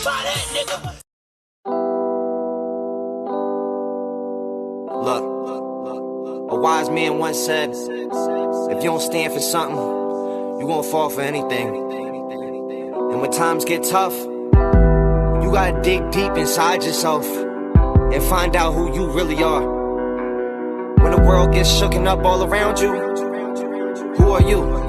Try that, nigga. Look, a wise man once said, if you don't stand for something, you won't fall for anything. And when times get tough, you gotta dig deep inside yourself and find out who you really are. When the world gets shooken up all around you, who are you?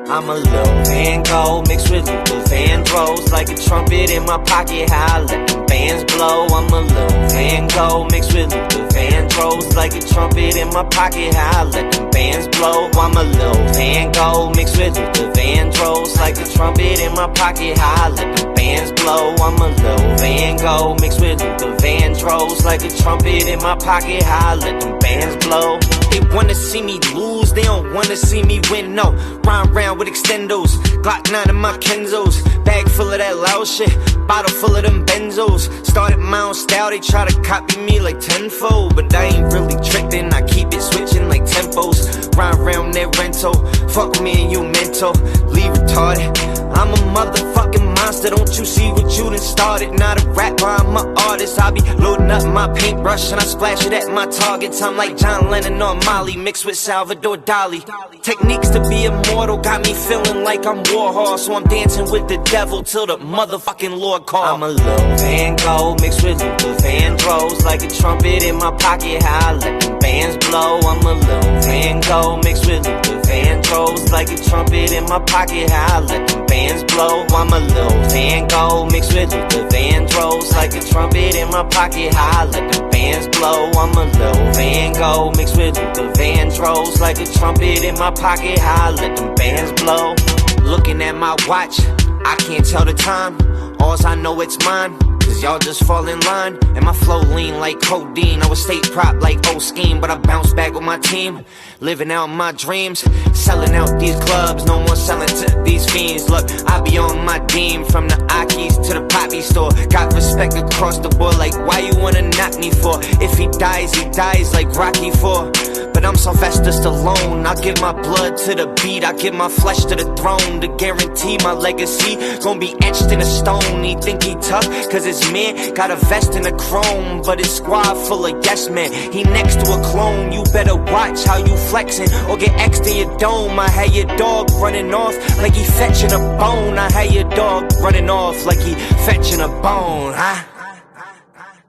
I'm a little Van Gogh mixed with Luther Vandross, like a trumpet in my pocket, how I let them bands blow. I'm a little Van Gogh mixed with Luther Vandross, like a trumpet in my pocket, how I let them bands blow. I'm a little Van Gogh mixed with Luther Vandross, like a trumpet in my pocket, how I let them bands blow. I'm a little Van Gogh mixed with Luther Vandross, like a trumpet in my pocket, how I let them bands blow. They wanna see me lose, they don't wanna see me win, no. Rhyme round with extendos, Glock 9 in my Kenzos, bag full of that loud shit, bottle full of them benzos. Started my own style, they try to copy me like tenfold, but I ain't really tricked, I keep it switching like tempos. Rhyme round that rental, fuck with me and you mental, leave retarded. I'm a motherfucking monster, don't you see what you done started? Not a rapper, I'm an artist. I be loading up my paintbrush and I splash it at my targets. I'm like John Lennon or Molly mixed with Salvador Dali. Techniques to be immortal got me feeling like I'm Warhol, so I'm dancing with the devil till the motherfucking Lord call. I'm a little Van Gogh mixed with Luther Vandross, like a trumpet in my pocket, how I let them bands blow. I'm a little Van Gogh mixed with Luther Vandross, like a trumpet in my pocket, how I let them bands blow. I'm a little Van Gogh mixed with Luther Vandross, like a trumpet in my pocket, how I let them bands blow. I'm a little Van Gogh mixed with Luther Vandross, like a trumpet in my pocket, how I let them bands blow. Looking at my watch, I can't tell the time, alls I know it's mine. Cause y'all just fall in line, and my flow lean like codeine. I was state prop like old scheme, but I bounce back with my team. Living out my dreams, selling out these clubs, no more selling to these fiends. Look, I be on my deem, from the Akis to the Poppy store. Got respect across the board, like why you wanna knock me for? If he dies like Rocky IV. But I'm Sylvester Stallone, I give my blood to the beat, I give my flesh to the throne, to guarantee my legacy gon' be etched in a stone. He think he tough, cause his man got a vest in a chrome, but his squad full of yes men. He next to a clone, you better watch how you flexing, or get X'd in your dome. I had your dog running off like he fetching a bone. I had your dog running off like he fetching a bone, huh?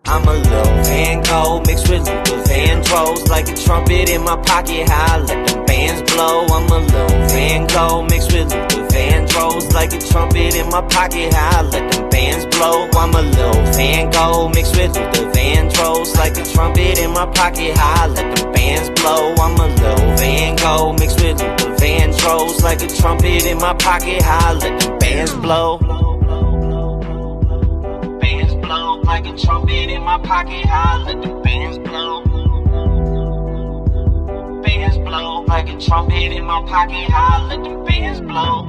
I'm a little Van Gogh mixed with Luther Vandross, like a trumpet in my pocket, how I let them bands blow. I'm a little Van Gogh mixed with Luther Vandross, like a trumpet in my pocket, how I let them bands blow. I'm a little Van Gogh mixed with Luther Vandross, like a trumpet in my pocket, how I let them bands blow. I'm a little Van Gogh mixed with Luther Vandross, like a trumpet in my pocket, how I let them bands blow. Like a trumpet in my pocket, how I let the bands blow. Bands blow. Like a trumpet in my pocket, how I let the bands blow.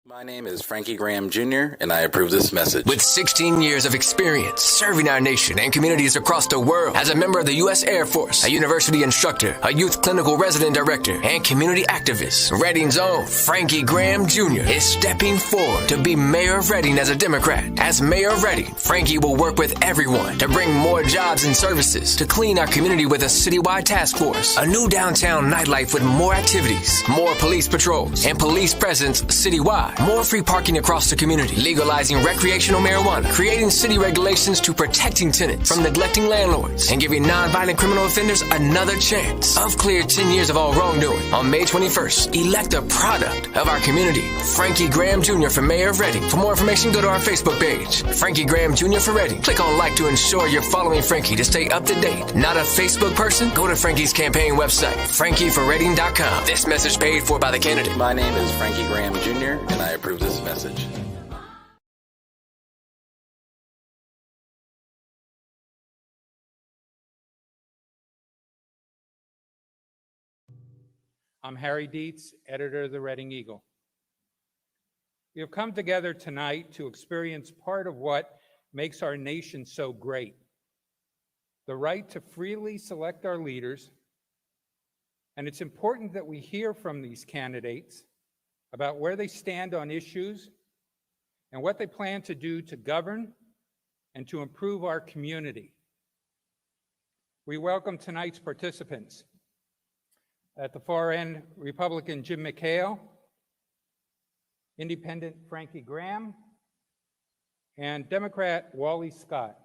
My name is Frankie Graham Jr., and I approve this message. With 16 years of experience serving our nation and communities across the world as a member of the U.S. Air Force, a university instructor, a youth clinical resident director, and community activist, Reading's own Frankie Graham Jr. is stepping forward to be Mayor of Reading as a Democrat. As Mayor of Reading, Frankie will work with everyone to bring more jobs and services, to clean our community with a citywide task force, a new downtown nightlife with more activities, more police patrols, and police presence citywide. More free parking across the community, legalizing recreational marijuana, creating city regulations to protecting tenants from neglecting landlords, and giving nonviolent criminal offenders another chance. Of clear 10 years of all wrongdoing. On May 21st, elect a product of our community, Frankie Graham Jr. for Mayor of Reading. For more information, go to our Facebook page, Frankie Graham Jr. for Reading. Click on like to ensure you're following Frankie to stay up to date. Not a Facebook person? Go to Frankie's campaign website, frankieforreading.com. This message paid for by the candidate. My name is Frankie Graham Jr., and I approve this message. I'm Harry Dietz, editor of the Reading Eagle. We have come together tonight to experience part of what makes our nation so great: the right to freely select our leaders. And it's important that we hear from these candidates about where they stand on issues and what they plan to do to govern and to improve our community. We welcome tonight's participants. At the far end, Republican Jim McHale, Independent Frankie Graham, and Democrat Wally Scott.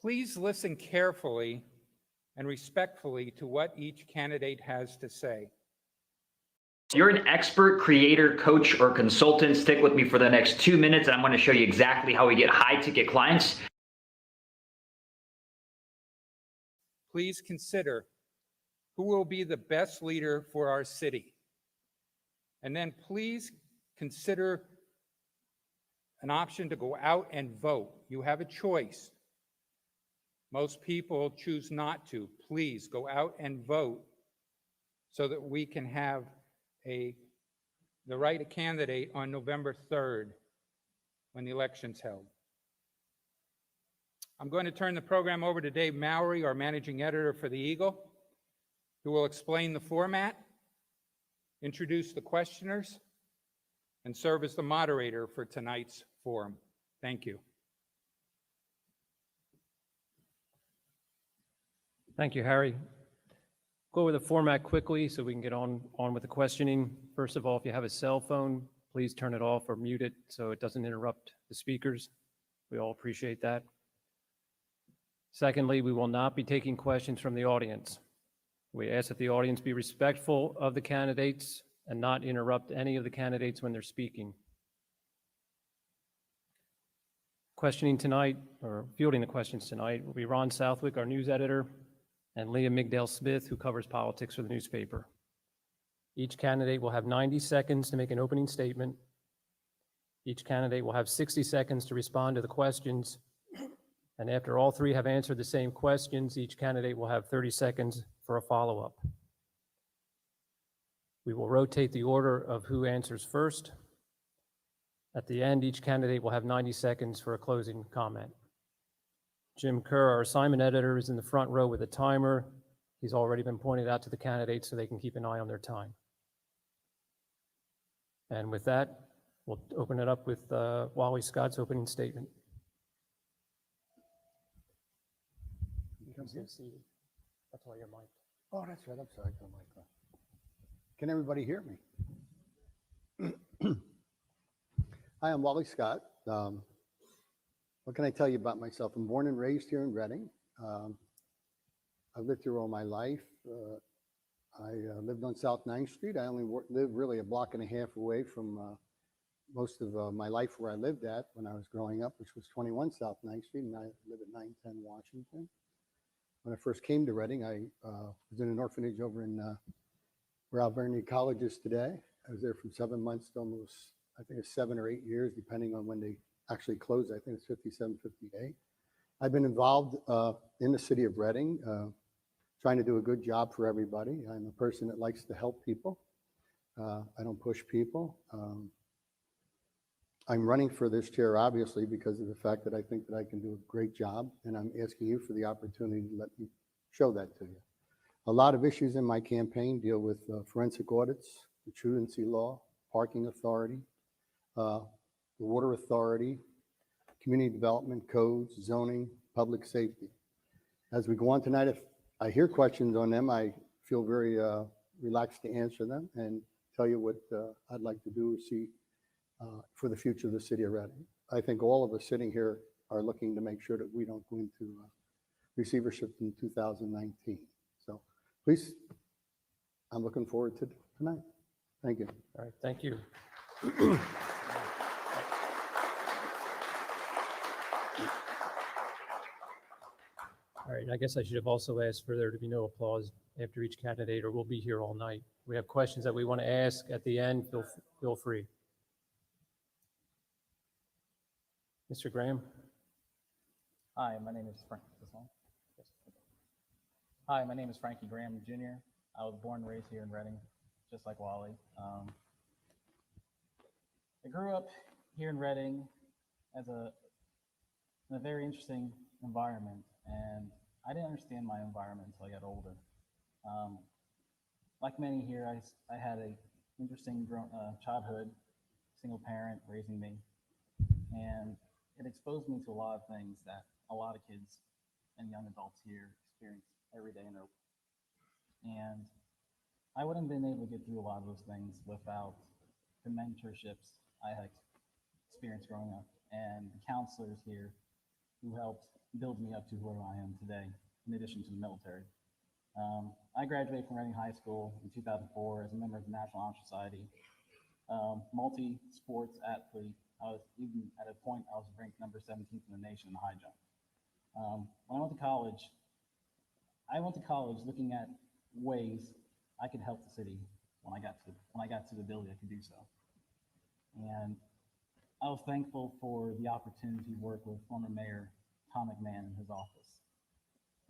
Please listen carefully and respectfully to what each candidate has to say. You're an expert, creator, coach, or consultant. Stick with me for the next 2 minutes, and I'm going to show you exactly how we get high-ticket clients. Please consider who will be the best leader for our city. And then please consider an option to go out and vote. You have a choice. Most people choose not to. Please go out and vote so that we can have the right candidate on November 3rd when the election's held. I'm going to turn the program over to Dave Mayoral, our managing editor for the Eagle, who will explain the format, introduce the questioners, and serve as the moderator for tonight's forum. Thank you. Thank you, Harry. Go over the format quickly so we can get on with the questioning. First of all, if you have a cell phone, please turn it off or mute it so it doesn't interrupt the speakers. We all appreciate that. Secondly, we will not be taking questions from the audience. We ask that the audience be respectful of the candidates and not interrupt any of the candidates when they're speaking. Questioning tonight, or fielding the questions tonight, will be Ron Southwick, our news editor, and Leah Migdale-Smith, who covers politics for the newspaper. Each candidate will have 90 seconds to make an opening statement. Each candidate will have 60 seconds to respond to the questions. And after all three have answered the same questions, each candidate will have 30 seconds for a follow-up. We will rotate the order of who answers first. At the end, each candidate will have 90 seconds for a closing comment. Jim Kerr, our assignment editor, is in the front row with a timer. He's already been pointed out to the candidates so they can keep an eye on their time. And with that, we'll open it up with Wally Scott's opening statement. That's why your mic. Oh, that's right. I'm sorry. Oh, my God. Can everybody hear me? Hi, I'm Wally Scott. What can I tell you about myself? I'm born and raised here in Reading. I've lived here all my life. I lived on South 9th Street. I only lived really a block and a half away from most of my life where I lived at when I was growing up, which was 21 South 9th Street, and I live at 910 Washington. When I first came to Reading, I was in an orphanage over in where Alvernia College is today. I was there from 7 months to almost, I think it's 7 or 8 years, depending on when they actually closed. I think it's 57, 58. I've been involved in the city of Reading, trying to do a good job for everybody. I'm a person that likes to help people. I don't push people. I'm running for this chair, obviously, because of the fact that I think that I can do a great job, and I'm asking you for the opportunity to let me show that to you. A lot of issues in my campaign deal with forensic audits, the truancy law, parking authority, the water authority, community development codes, zoning, public safety. As we go on tonight, if I hear questions on them, I feel very relaxed to answer them and tell you what I'd like to do or see for the future of the city of Reading. I think all of us sitting here are looking to make sure that we don't go into receivership in 2019. So please, I'm looking forward to tonight. Thank you. All right, thank you. All right, I guess I should have also asked for there to be no applause after each candidate, or we'll be here all night. We have questions that we want to ask at the end. Feel free. Mr. Graham. Hi, my name is Frankie. Hi, my name is Frankie Graham Jr. I was born and raised here in Reading, just like Wally. I grew up here in Reading as in a very interesting environment, and I didn't understand my environment until I got older. Like many here, I had a interesting childhood, single parent raising me, and it exposed me to a lot of things that a lot of kids and young adults here experience every day in their life. And I wouldn't have been able to get through a lot of those things without the mentorships I had experienced growing up and the counselors here who helped build me up to who I am today, in addition to the military. I graduated from Reading High School in 2004 as a member of the National Honor Society, multi-sports athlete. I was even at a point I was ranked number 17th in the nation in the high jump. When I went to college looking at ways I could help the city when I got to the ability I could do so. And I was thankful for the opportunity to work with former Mayor Tom McMahon in his office.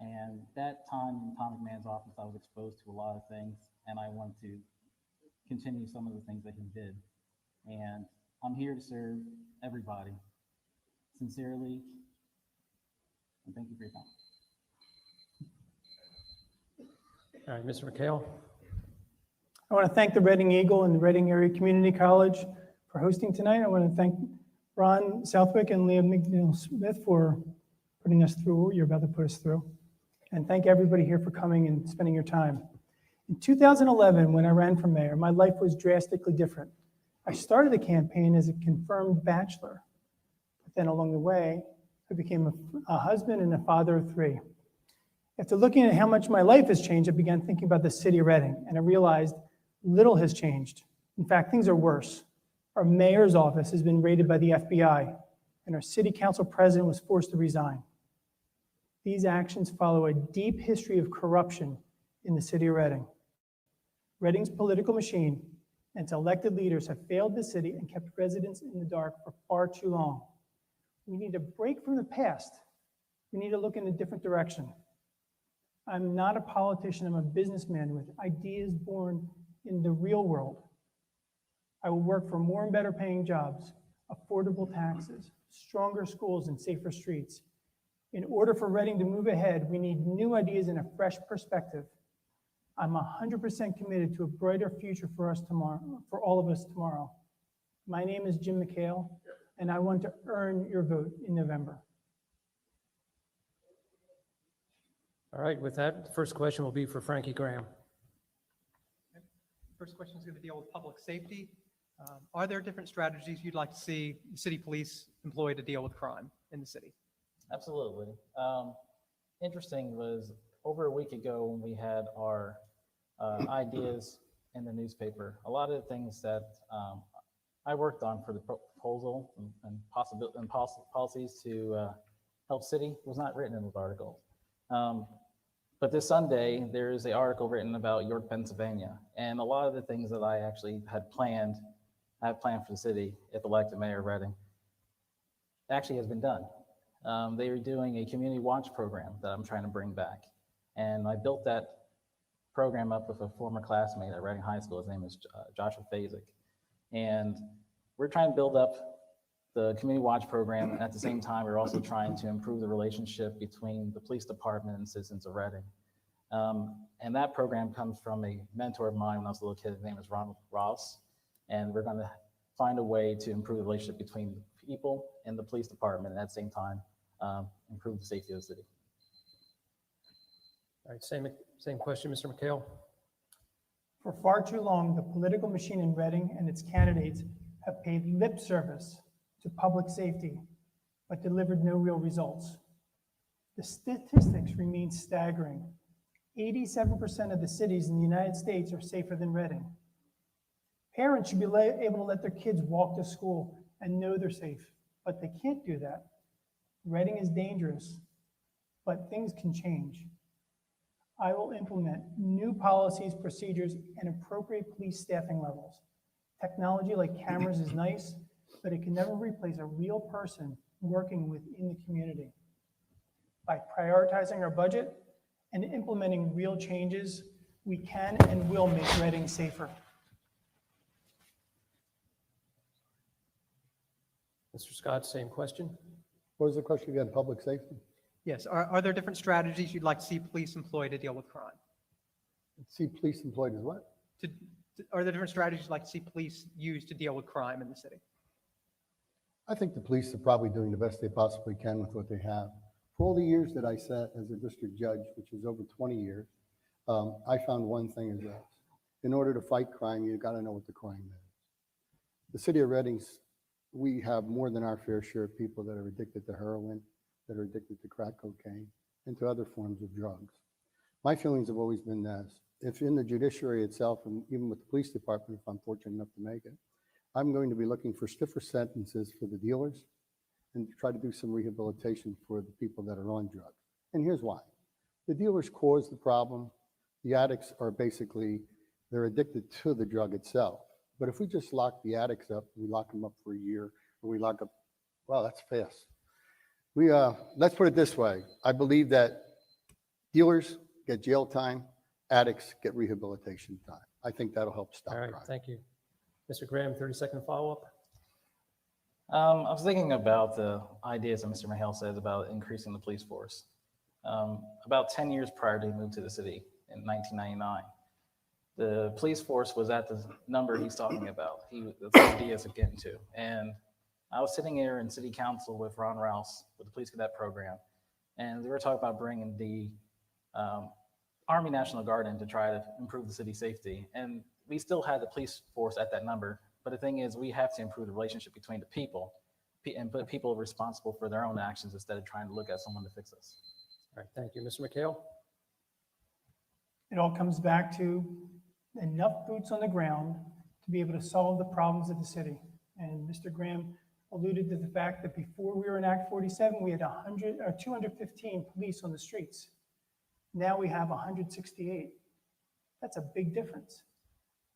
And that time in Tom McMahon's office, I was exposed to a lot of things, and I wanted to continue some of the things that he did. And I'm here to serve everybody. Sincerely, and thank you for your time. All right, Mr. McHale. I want to thank the Reading Eagle and the Reading Area Community College for hosting tonight. I want to thank Ron Southwick and Leah McNeil-Smith for putting us through what you're about to put us through. And thank everybody here for coming and spending your time. In 2011, when I ran for mayor, my life was drastically different. I started the campaign as a confirmed bachelor. But then along the way, I became a husband and a father of 3. After looking at how much my life has changed, I began thinking about the city of Reading, and I realized little has changed. In fact, things are worse. Our mayor's office has been raided by the FBI, and our city council president was forced to resign. These actions follow a deep history of corruption in the city of Reading. Reading's political machine and its elected leaders have failed the city and kept residents in the dark for far too long. We need to break from the past. We need to look in a different direction. I'm not a politician, I'm a businessman with ideas born in the real world. I will work for more and better paying jobs, affordable taxes, stronger schools, and safer streets. In order for Reading to move ahead, we need new ideas and a fresh perspective. I'm 100% committed to a brighter future for us tomorrow, for all of us tomorrow. My name is Jim McHale, and I want to earn your vote in November. All right, with that, the first question will be for Frankie Graham. First question is going to deal with public safety. Are there different strategies you'd like to see the city police employ to deal with crime in the city? Absolutely. Interesting was over a week ago when we had our ideas in the newspaper, a lot of the things that I worked on for the proposal and policies to help city was not written in those articles. But this Sunday, there's an article written about York, Pennsylvania, and a lot of the things that I actually had planned, for the city if elected mayor of Reading, actually has been done. They are doing a community watch program that I'm trying to bring back. And I built that program up with a former classmate at Reading High School. His name is Joshua Fazik. And we're trying to build up the community watch program. And at the same time, we're also trying to improve the relationship between the police department and citizens of Reading. And that program comes from a mentor of mine when I was a little kid. His name is Ronald Ross. And we're going to find a way to improve the relationship between people and the police department, and at the same time, improve the safety of the city. All right, same question, Mr. McHale. For far too long, the political machine in Reading and its candidates have paid lip service to public safety, but delivered no real results. The statistics remain staggering. 87% of the cities in the United States are safer than Reading. Parents should be able to let their kids walk to school and know they're safe, but they can't do that. Reading is dangerous, but things can change. I will implement new policies, procedures, and appropriate police staffing levels. Technology like cameras is nice, but it can never replace a real person working within the community. By prioritizing our budget and implementing real changes, We can and will make Reading safer. Mr. Scott, same question. What was the question again? Public safety? Yes, are there different strategies you'd like to see police employ to deal with crime? See police employed as what? Are there different strategies you'd like to see police use to deal with crime in the city? I think the police are probably doing the best they possibly can with what they have. For all the years that I sat as a district judge, which is over 20 years, I found one thing is this. In order to fight crime, you got to know what the crime is. The city of Reading, we have more than our fair share of people that are addicted to heroin, that are addicted to crack cocaine, and to other forms of drugs. My feelings have always been this. If in the judiciary itself, and even with the police department, if I'm fortunate enough to make it, I'm going to be looking for stiffer sentences for the dealers and to try to do some rehabilitation for the people that are on drugs. And here's why. The dealers cause the problem. The addicts are basically, they're addicted to the drug itself. But if we just lock the addicts up, we lock them up for a year, or we lock up, well, that's fast. Let's put it this way. I believe that dealers get jail time, addicts get rehabilitation time. I think that'll help stop All right, crime. thank you. Mr. Graham, 30-second follow-up. I was thinking about the ideas that Mr. Mayoral says about increasing the police force. About 10 years prior to he moved to the city in 1999, the police force was at the number he's talking about. That's the ideas of getting to. And I was sitting here in city council with Ron Rouse with the police cadet program, and we were talking about bringing the Army National Guard in to try to improve the city safety. And we still had the police force at that number. But the thing is, we have to improve the relationship between the people and put people responsible for their own actions instead of trying to look at someone to fix us. All right, thank you. Mr. McHale? It all comes back to enough boots on the ground to be able to solve the problems of the city. And Mr. Graham alluded to the fact that before we were in Act 47, we had 215 police on the streets. Now we have 168. That's a big difference.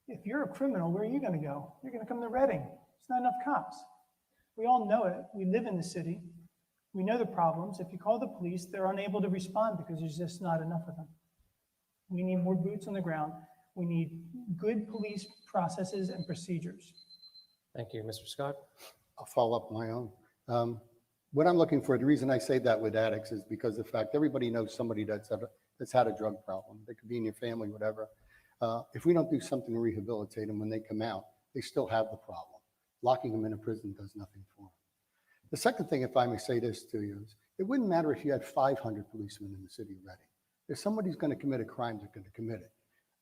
If you're a criminal, where are you going to go? You're going to come to Reading. There's not enough cops. We all know it. We live in the city. We know the problems. If you call the police, they're unable to respond because there's just not enough of them. We need more boots on the ground. We need good police processes and procedures. Thank you. Mr. Scott? I'll follow up my own. What I'm looking for, the reason I say that with addicts is because of the fact everybody knows somebody that's had a drug problem. They could be in your family, whatever. If we don't do something to rehabilitate them when they come out, they still have the problem. Locking them in a prison does nothing for them. The second thing, if I may say this to you, is it wouldn't matter if you had 500 policemen in the city of Reading. If somebody's going to commit a crime, they're going to commit it.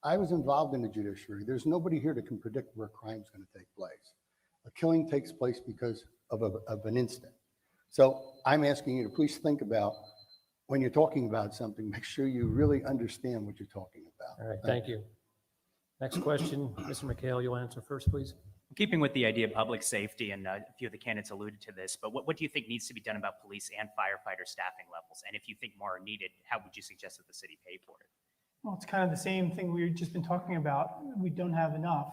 I was involved in the judiciary. There's nobody here that can predict where crime's going to take place. A killing takes place because of an incident. So I'm asking you to please think about when you're talking about something, make sure you really understand what you're talking about. All right, thank you. Next question, Mr. McHale, you'll answer first, please. Keeping with the idea of public safety, and a few of the candidates alluded to this, but what do you think needs to be done about police and firefighter staffing levels? And if you think more are needed, how would you suggest that the city pay for it? Well, it's kind of the same thing we've just been talking about. We don't have enough.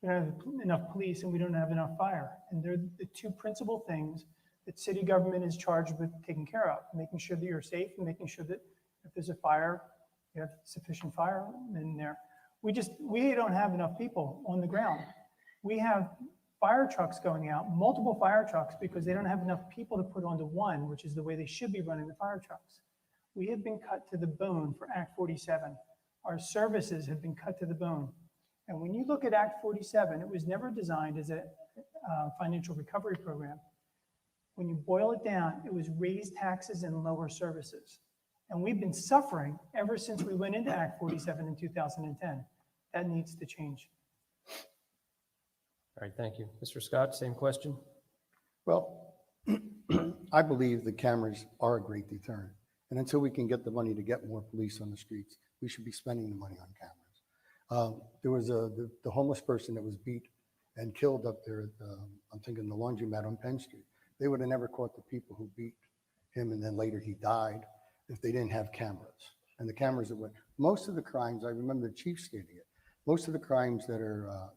We don't have enough police and we don't have enough fire. And they're the two principal things that city government is charged with taking care of, making sure that you're safe and making sure that if there's a fire, you have sufficient firemen there. We don't have enough people on the ground. We have fire trucks going out, multiple fire trucks, because they don't have enough people to put onto one, which is the way they should be running the fire trucks. We have been cut to the bone for Act 47. Our services have been cut to the bone. And when you look at Act 47, it was never designed as a financial recovery program. When you boil it down, it was raise taxes and lower services. And we've been suffering ever since we went into Act 47 in 2010. That needs to change. All right, thank you. Mr. Scott, same question. Well, I believe the cameras are a great deterrent. And until we can get the money to get more police on the streets, we should be spending the money on cameras. There was the homeless person that was beat and killed up there at, I'm thinking the laundromat on Penn Street. They would have never caught the people who beat him and then later he died if they didn't have cameras. And the cameras that went, most of the crimes, I remember the chief stating it, most of the crimes that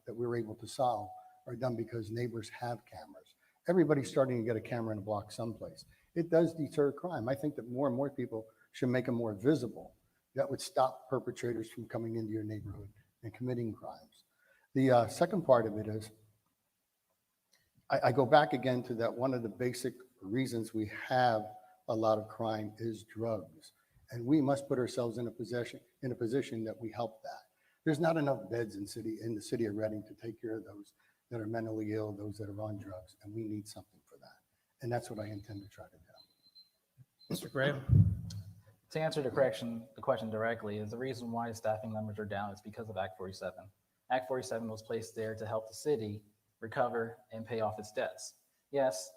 we're able to solve are done because neighbors have cameras. Everybody's starting to get a camera in a block someplace. It does deter crime. I think that more and more people should make them more visible. that would stop perpetrators from coming into your neighborhood and committing crimes. The second part of it is, I go back again to that one of the basic reasons we have a lot of crime is drugs. And we must put ourselves in a position that we help that. There's not enough beds in the city of Reading to take care of those that are mentally ill, those that are on drugs, and we need something for that. And that's what I intend to try to do. Mr. Graham? To answer the question directly, is the reason why staffing numbers are down is because of Act 47. Act 47 was placed there to help the city recover and pay off its debts. Yes,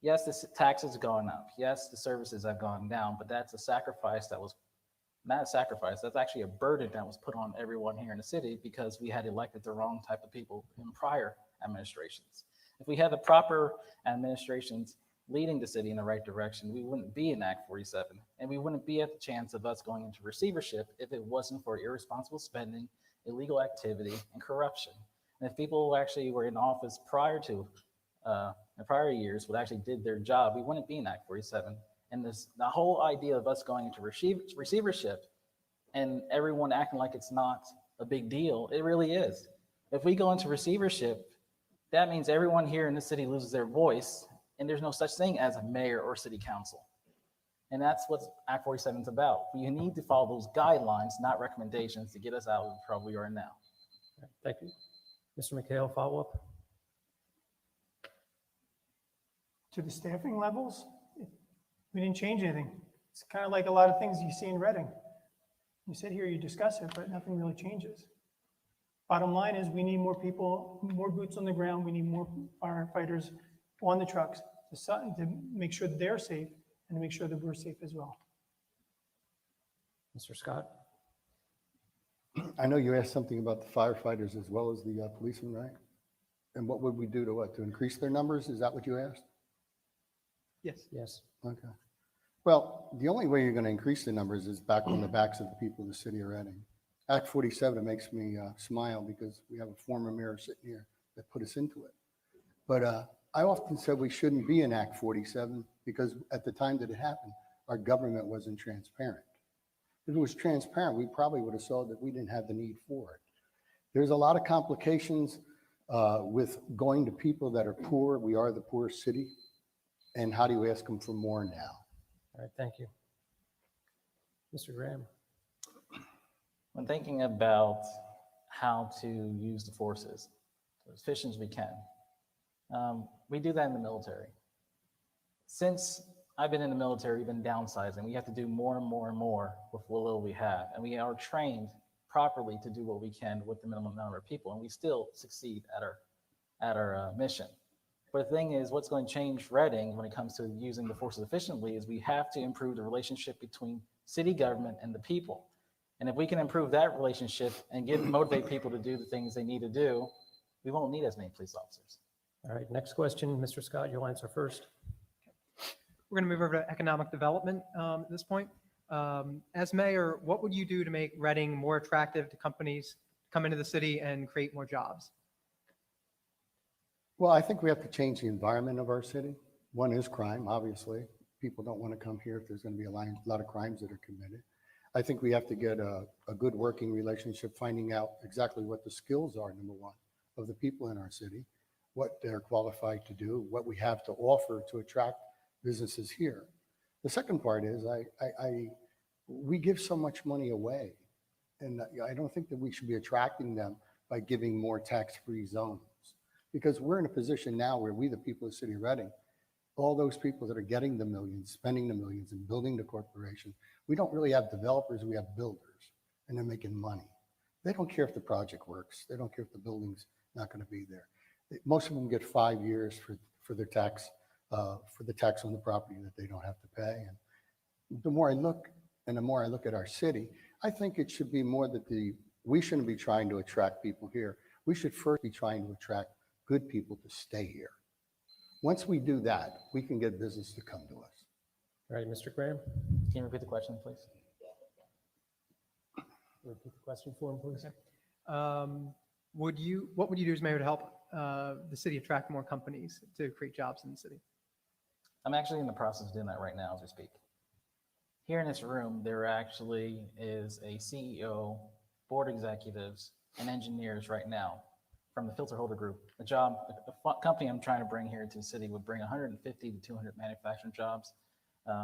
the taxes have gone up. Yes, the services have gone down, but that's a sacrifice that was not a sacrifice. That's actually a burden that was put on everyone here in the city because we had elected the wrong type of people in prior administrations. If we had the proper administrations leading the city in the right direction, we wouldn't be in Act 47, and we wouldn't be at the chance of us going into receivership if it wasn't for irresponsible spending, illegal activity, and corruption. And if people who actually were in office prior to in prior years would actually did their job, we wouldn't be in Act 47. And the whole idea of us going into receivership and everyone acting like it's not a big deal, it really is. If we go into receivership, that means everyone here in the city loses their voice, and there's no such thing as a mayor or city council. And that's what Act 47 is about. We need to follow those guidelines, not recommendations, to get us out of the trouble we are in now. Thank you. Mr. McHale, follow-up? To the staffing levels, we didn't change anything. It's kind of like a lot of things you see in Reading. You sit here, you discuss it, but nothing really changes. Bottom line is we need more people, more boots on the ground. We need more firefighters on the trucks to make sure that they're safe and to make sure that we're safe as well. Mr. Scott? I know you asked something about the firefighters as well as the policemen, right? And what would we do to increase their numbers? Is that what you asked? Yes. Yes. Okay. Well, the only way you're going to increase the numbers is back on the backs of the people of the city of Reading. Act 47 makes me smile because we have a former mayor sitting here that put us into it. But I often said we shouldn't be in Act 47 because at the time that it happened, our government wasn't transparent. If it was transparent, we probably would have saw that we didn't have the need for it. There's a lot of complications with going to people that are poor. We are the poorest city. And how do you ask them for more now? All right, thank you. Mr. Graham? When thinking about how to use the forces as efficient as we can, we do that in the military. Since I've been in the military, we've been downsizing. We have to do more and more and more with what little we have. And we are trained properly to do what we can with the minimum number of people. And we still succeed at our mission. But the thing is, what's going to change Reading when it comes to using the forces efficiently is we have to improve the relationship between city government and the people. And if we can improve that relationship and motivate people to do the things they need to do, we won't need as many police officers. All right, next question, Mr. Scott, you'll answer first. We're going to move over to economic development at this point. As mayor, what would you do to make Reading more attractive to companies to come into the city and create more jobs? Well, I think we have to change the environment of our city. One is crime, obviously. People don't want to come here if there's going to be a lot of crimes that are committed. I think we have to get a good working relationship, finding out exactly what the skills are, number one, of the people in our city, what they're qualified to do, what we have to offer to attract businesses here. The second part is we give so much money away, and I don't think that we should be attracting them by giving more tax-free zones. Because we're in a position now where we, the people of the city of Reading, all those people that are getting the millions, spending the millions and building the corporation, we don't really have developers, we have builders, and they're making money. They don't care if the project works. They don't care if the building's not going to be there. Most of them get 5 years for their tax, for the tax on the property that they don't have to pay. And the more I look, and the more I look at our city, I think it should be more that we shouldn't be trying to attract people here. We should first be trying to attract good people to stay here. Once we do that, we can get business to come to us. All right, Mr. Graham? Can you repeat the question, please? Repeat the question for him, please. Okay. What would you do as mayor to help the city attract more companies to create jobs in the city? I'm actually in the process of doing that right now as we speak. here in this room, there actually is a CEO, board executives, and engineers right now from the Filter Holder Group. A company I'm trying to bring here to the city would bring 150 to 200 manufacturing jobs,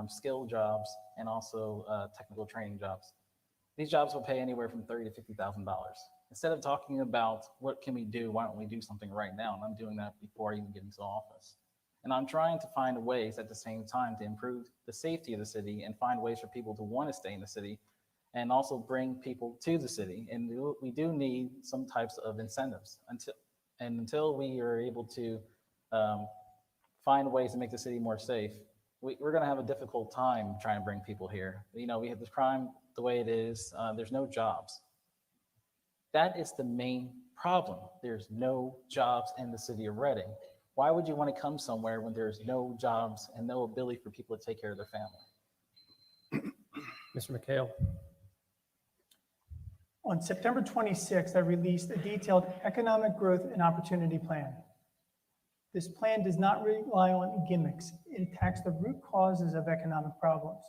skilled jobs, and also technical training jobs. These jobs will pay anywhere from $30,000 to $50,000. Instead of talking about what can we do, why don't we do something right now? And I'm doing that before I even get into office. And I'm trying to find ways at the same time to improve the safety of the city and find ways for people to want to stay in the city and also bring people to the city. And we do need some types of incentives until we are able to find ways to make the city more safe. We're going to have a difficult time trying to bring people here. You know, we have this crime the way it is. There's no jobs. That is the main problem. There's no jobs in the city of Reading. Why would you want to come somewhere when there's no jobs and no ability for people to take care of their family? Mr. McHale. On September 26th, I released a detailed economic growth and opportunity plan. This plan does not rely on gimmicks. It attacks the root causes of economic problems.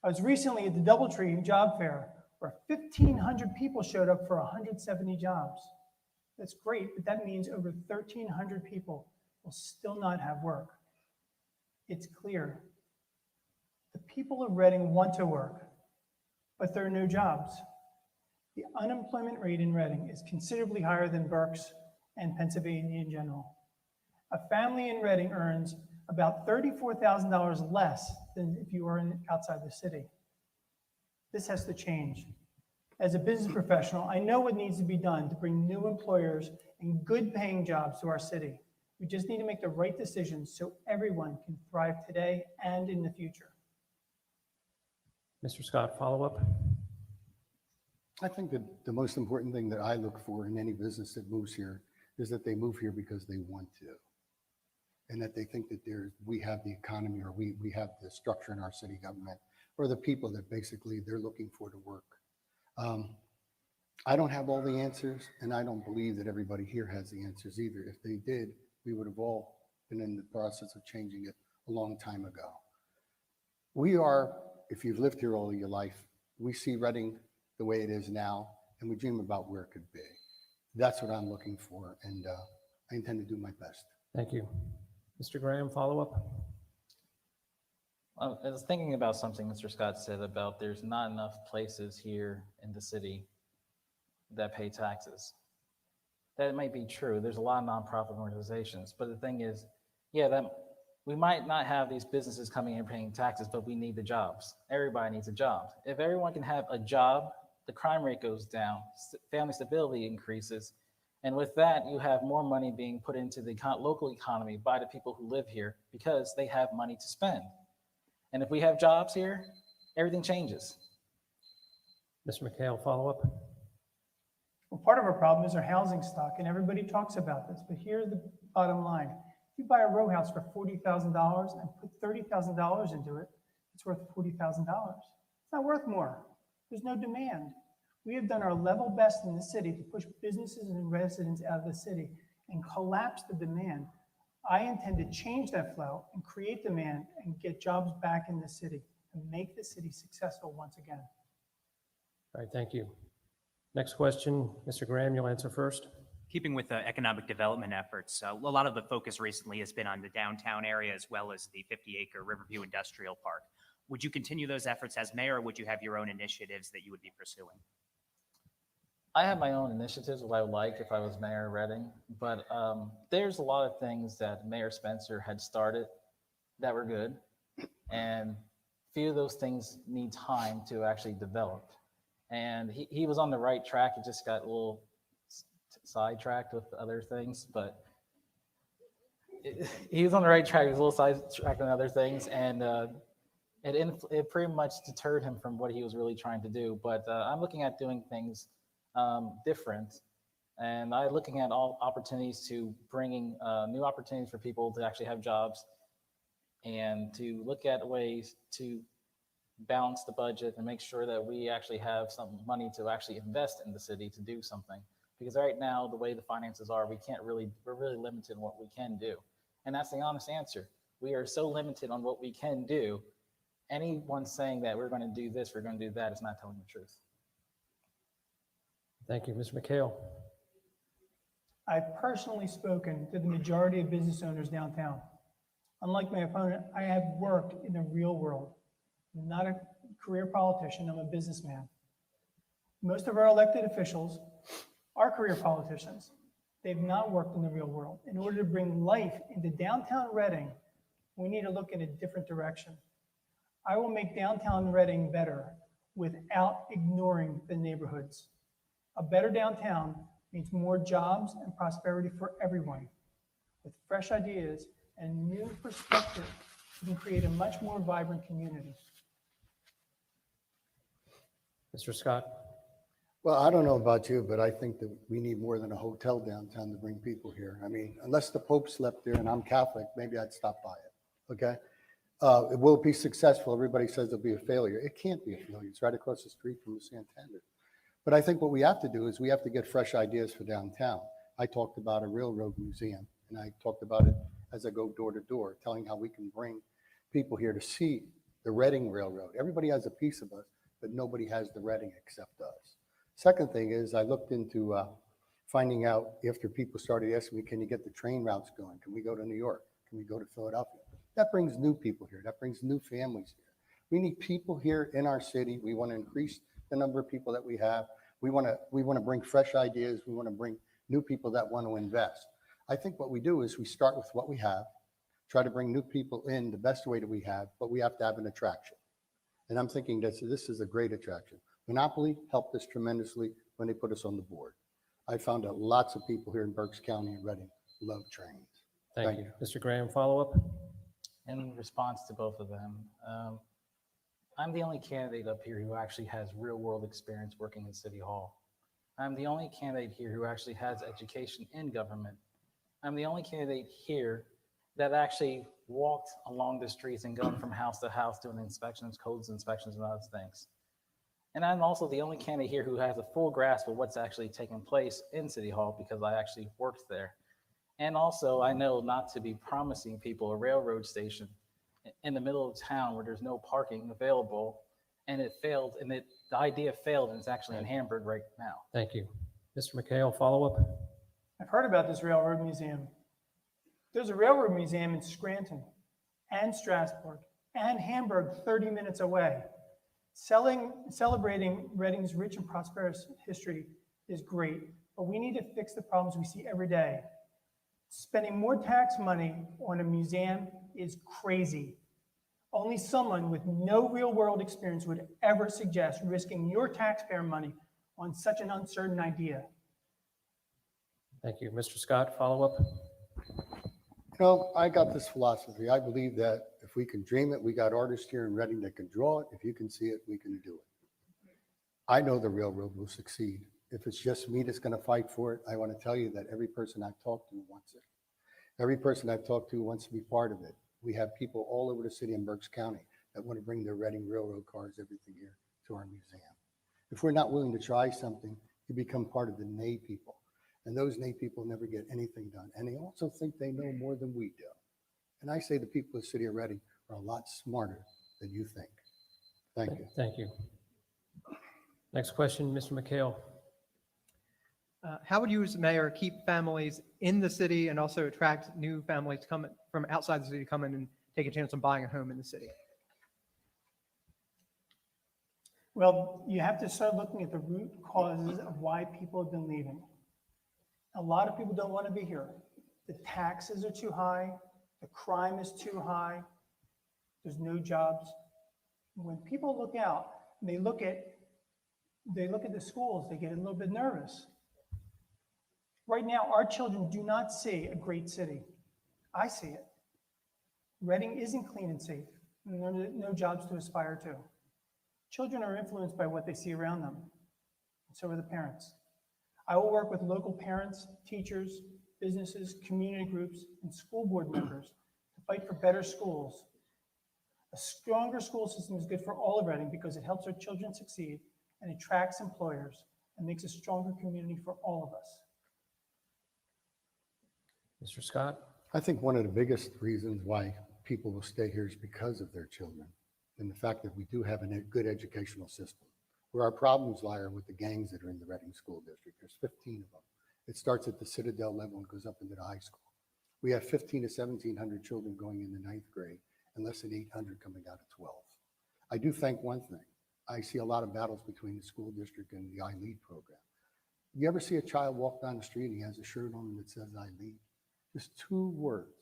I was recently at the Doubletree job fair where 1,500 people showed up for 170 jobs. That's great, but that means over 1,300 people will still not have work. It's clear. The people of Reading want to work, but there are no jobs. The unemployment rate in Reading is considerably higher than Berks and Pennsylvania in general. A family in Reading earns about $34,000 less than if you were outside the city. This has to change. As a business professional, I know what needs to be done to bring new employers and good paying jobs to our city. We just need to make the right decisions so everyone can thrive today and in the future. Mr. Scott, follow up. I think that the most important thing that I look for in any business that moves here is that they move here because they want to. And that they think that we have the economy or we have the structure in our city government or the people that basically they're looking for to work. I don't have all the answers, and I don't believe that everybody here has the answers either. If they did, we would have all been in the process of changing it a long time ago. We are, if you've lived here all your life, we see Reading the way it is now, and we dream about where it could be. That's what I'm looking for, and I intend to do my best. Thank you. Mr. Graham, follow up. I was thinking about something Mr. Scott said about there's not enough places here in the city that pay taxes. That might be true. There's a lot of nonprofit organizations, but the thing is, yeah, that we might not have these businesses coming in paying taxes, but we need the jobs. Everybody needs a job. If everyone can have a job, the crime rate goes down, family stability increases, and with that, you have more money being put into the local economy by the people who live here because they have money to spend. And if we have jobs here, everything changes. Mr. McHale, follow up. Well, part of our problem is our housing stock, and everybody talks about this, but here's the bottom line. If you buy a row house for $40,000 and put $30,000 into it, it's worth $40,000. It's not worth more. There's no demand. We have done our level best in the city to push businesses and residents out of the city and collapse the demand. I intend to change that flow and create demand and get jobs back in the city and make the city successful once again. All right, thank you. Next question, Mr. Graham, you'll answer first. Keeping with the economic development efforts, a lot of the focus recently has been on the downtown area as well as the 50-acre Riverview Industrial Park. Would you continue those efforts as mayor, or would you have your own initiatives that you would be pursuing? I have my own initiatives, what I would like if I was Mayor of Reading, but there's a lot of things that Mayor Spencer had started that were good, and few of those things need time to actually develop. And he was on the right track. He just got a little sidetracked with other things, but he was on the right track. He was a little sidetracked on other things, and it pretty much deterred him from what he was really trying to do. But I'm looking at doing things different, and I'm looking at all opportunities to bringing new opportunities for people to actually have jobs, and to look at ways to balance the budget and make sure that we actually have some money to actually invest in the city to do something. Because right now, the way the finances are, we're really limited in what we can do. And that's the honest answer. We are so limited on what we can do, anyone saying that we're going to do this, we're going to do that is not telling the truth. Thank you. Mr. McHale. I've personally spoken to the majority of business owners downtown. Unlike my opponent, I have worked in the real world. I'm not a career politician, I'm a businessman. Most of our elected officials are career politicians. They've not worked in the real world. In order to bring life into downtown Reading, we need to look in a different direction. I will make downtown Reading better without ignoring the neighborhoods. A better downtown means more jobs and prosperity for everyone. With fresh ideas and new perspective, we can create a much more vibrant community. Mr. Scott. Well, I don't know about you, but I think that we need more than a hotel downtown to bring people here. I mean, unless the Pope slept there and I'm Catholic, maybe I'd stop by it, okay? Will it be successful? Everybody says it'll be a failure. It can't be a failure. It's right across the street from the Santander. But I think what we have to do is we have to get fresh ideas for downtown. I talked about a railroad museum, and I talked about it as I go door to door, telling how we can bring people here to see the Reading Railroad. Everybody has a piece of us, but nobody has the Reading except us. Second thing is I looked into finding out after people started asking me, can you get the train routes going? Can we go to New York? Can we go to Philadelphia? That brings new people here. That brings new families here. We need people here in our city. We want to increase the number of people that we have. We want to bring fresh ideas. We want to bring new people that want to invest. I think what we do is we start with what we have, try to bring new people in the best way that we have, but we have to have an attraction. And I'm thinking that this is a great attraction. Monopoly helped us tremendously when they put us on the board. I found out lots of people here in Berks County and Reading love trains. Thank you. Mr. Graham, follow-up? In response to both of them, I'm the only candidate up here who actually has real world experience working in City Hall. I'm the only candidate here who actually has education in government. I'm the only candidate here that actually walked along the streets and gone from house to house doing inspections, codes inspections, and other things. And I'm also the only candidate here who has a full grasp of what's actually taking place in City Hall because I actually worked there. And also, I know not to be promising people a railroad station in the middle of town where there's no parking available, and it failed, and the idea failed, and it's actually in Hamburg right now. Thank you. Mr. McHale, follow-up? I've heard about this railroad museum. There's a railroad museum in Scranton and Strasbourg and Hamburg 30 minutes away. Celebrating Reading's rich and prosperous history is great, but we need to fix the problems we see every day. Spending more tax money on a museum is crazy. Only someone with no real world experience would ever suggest risking your taxpayer money on such an uncertain idea. Thank you. Mr. Scott, follow-up? You know, I got this philosophy. I believe that if we can dream it, we got artists here in Reading that can draw it. If you can see it, we can do it. I know the railroad will succeed. If it's just me that's going to fight for it, I want to tell you that every person I've talked to wants it. Every person I've talked to wants to be part of it. We have people all over the city in Berks County that want to bring their Reading Railroad cars, everything here to our museum. If we're not willing to try something, you become part of the nay people. And those nay people never get anything done. And they also think they know more than we do. And I say the people of the city of Reading are a lot smarter than you think. Thank you. Thank you. Next question, Mr. McHale. How would you as mayor keep families in the city and also attract new families to come from outside the city to come in and take a chance on buying a home in the city? Well, you have to start looking at the root causes of why people have been leaving. A lot of people don't want to be here. The taxes are too high. The crime is too high. There's no jobs. When people look out, they look at the schools, they get a little bit nervous. Right now, our children do not see a great city. I see it. Reading isn't clean and safe, and there are no jobs to aspire to. Children are influenced by what they see around them, and so are the parents. I will work with local parents, teachers, businesses, community groups, and school board members to fight for better schools. A stronger school system is good for all of Reading because it helps our children succeed and attracts employers and makes a stronger community for all of us. Mr. Scott? I think one of the biggest reasons why people will stay here is because of their children. than the fact that we do have a good educational system. Where our problems lie are with the gangs that are in the Reading School District. There's 15 of them. It starts at the Citadel level and goes up into the high school. We have 15 to 1,700 children going in the 9th grade and less than 800 coming out of 12th. I do think one thing. I see a lot of battles between the school district and the I-Lead program. You ever see a child walk down the street and he has a shirt on that says I lead? Just 2 words.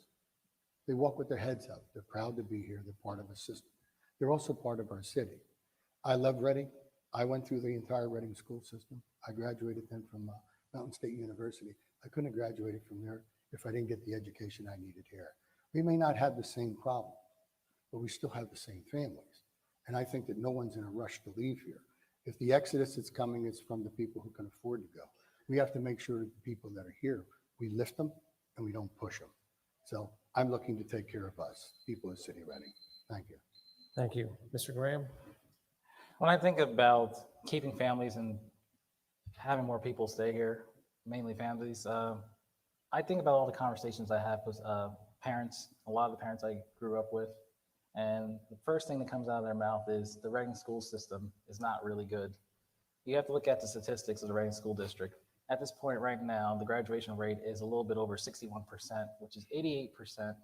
They walk with their heads up. They're proud to be here. They're part of a system. They're also part of our city. I love Reading. I went through the entire Reading school system. I graduated then from Mountain State University. I couldn't have graduated from there if I didn't get the education I needed here. We may not have the same problems, but we still have the same families. And I think that no one's in a rush to leave here. If the exodus that's coming is from the people who can afford to go, we have to make sure that the people that are here, we lift them and we don't push them. So I'm looking to take care of us, people of City Reading. Thank you. Thank you. Mr. Graham? When I think about keeping families and having more people stay here, mainly families, I think about all the conversations I have with parents, a lot of the parents I grew up with, and the first thing that comes out of their mouth is the Reading school system is not really good. You have to look at the statistics of the Reading School District. At this point right now, the graduation rate is a little bit over 61%, which is 88%,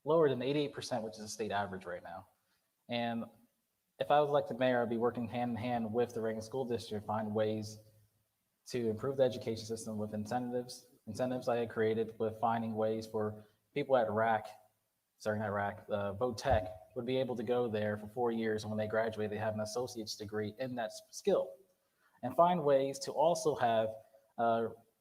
lower than 88%, which is the state average right now. And if I was elected mayor, I'd be working hand in hand with the Reading School District to find ways to improve the education system with incentives I had created with finding ways for people at Vote Tech would be able to go there for 4 years, and when they graduate, they have an associate's degree in that skill. And find ways to also have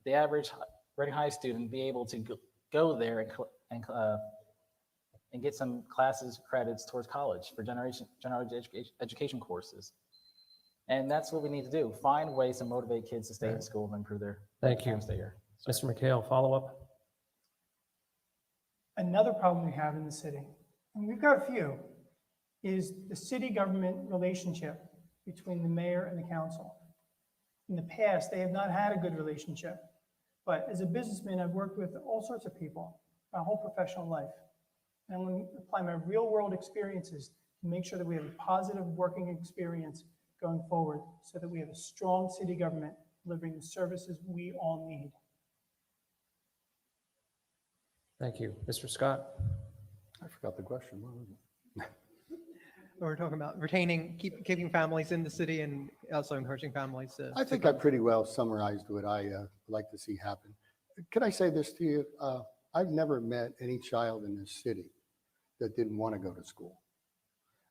the average Reading High student be able to go there and get some credits towards college for general education courses. And that's what we need to do. Find ways to motivate kids to stay in school and improve their Thank you. stay here. Mr. McHale, follow-up? Another problem we have in the city, and we've got a few, is the city government relationship between the mayor and the council. In the past, they have not had a good relationship. But as a businessman, I've worked with all sorts of people my whole professional life. And I'm going to apply my real world experiences to make sure that we have a positive working experience going forward so that we have a strong city government delivering the services we all need. Thank you. Mr. Scott? I forgot the question. What was it? We're talking about retaining, keeping families in the city and also encouraging families to. I think I pretty well summarized what I like to see happen. Can I say this to you? I've never met any child in this city that didn't want to go to school.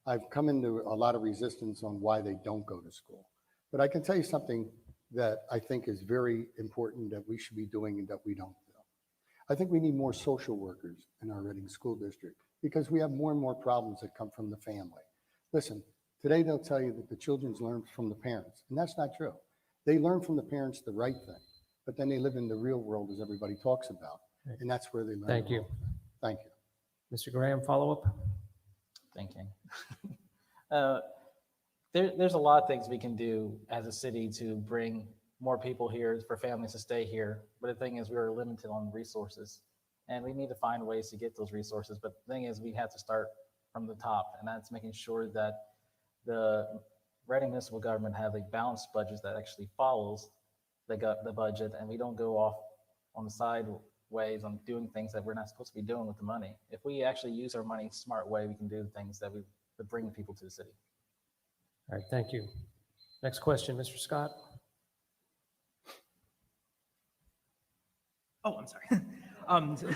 I've come into a lot of resistance on why they don't go to school. But I can tell you something that I think is very important that we should be doing and that we don't do. I think we need more social workers in our Reading School District because we have more and more problems that come from the family. Listen, today they'll tell you that the children learn from the parents, and that's not true. They learn from the parents the right thing, but then they live in the real world as everybody talks about, and that's where they learn. Thank you. Thank you. Mr. Graham, follow-up? Thinking. There's a lot of things we can do as a city to bring more people here, for families to stay here. But the thing is, we are limited on resources, and we need to find ways to get those resources. But the thing is, we have to start from the top, and that's making sure that the Reading municipal government have a balanced budget that actually follows the budget, and we don't go off on the side ways on doing things that we're not supposed to be doing with the money. If we actually use our money smart way, we can do things that would bring people to the city. All right, thank you. Next question, Mr. Scott. Oh, I'm sorry.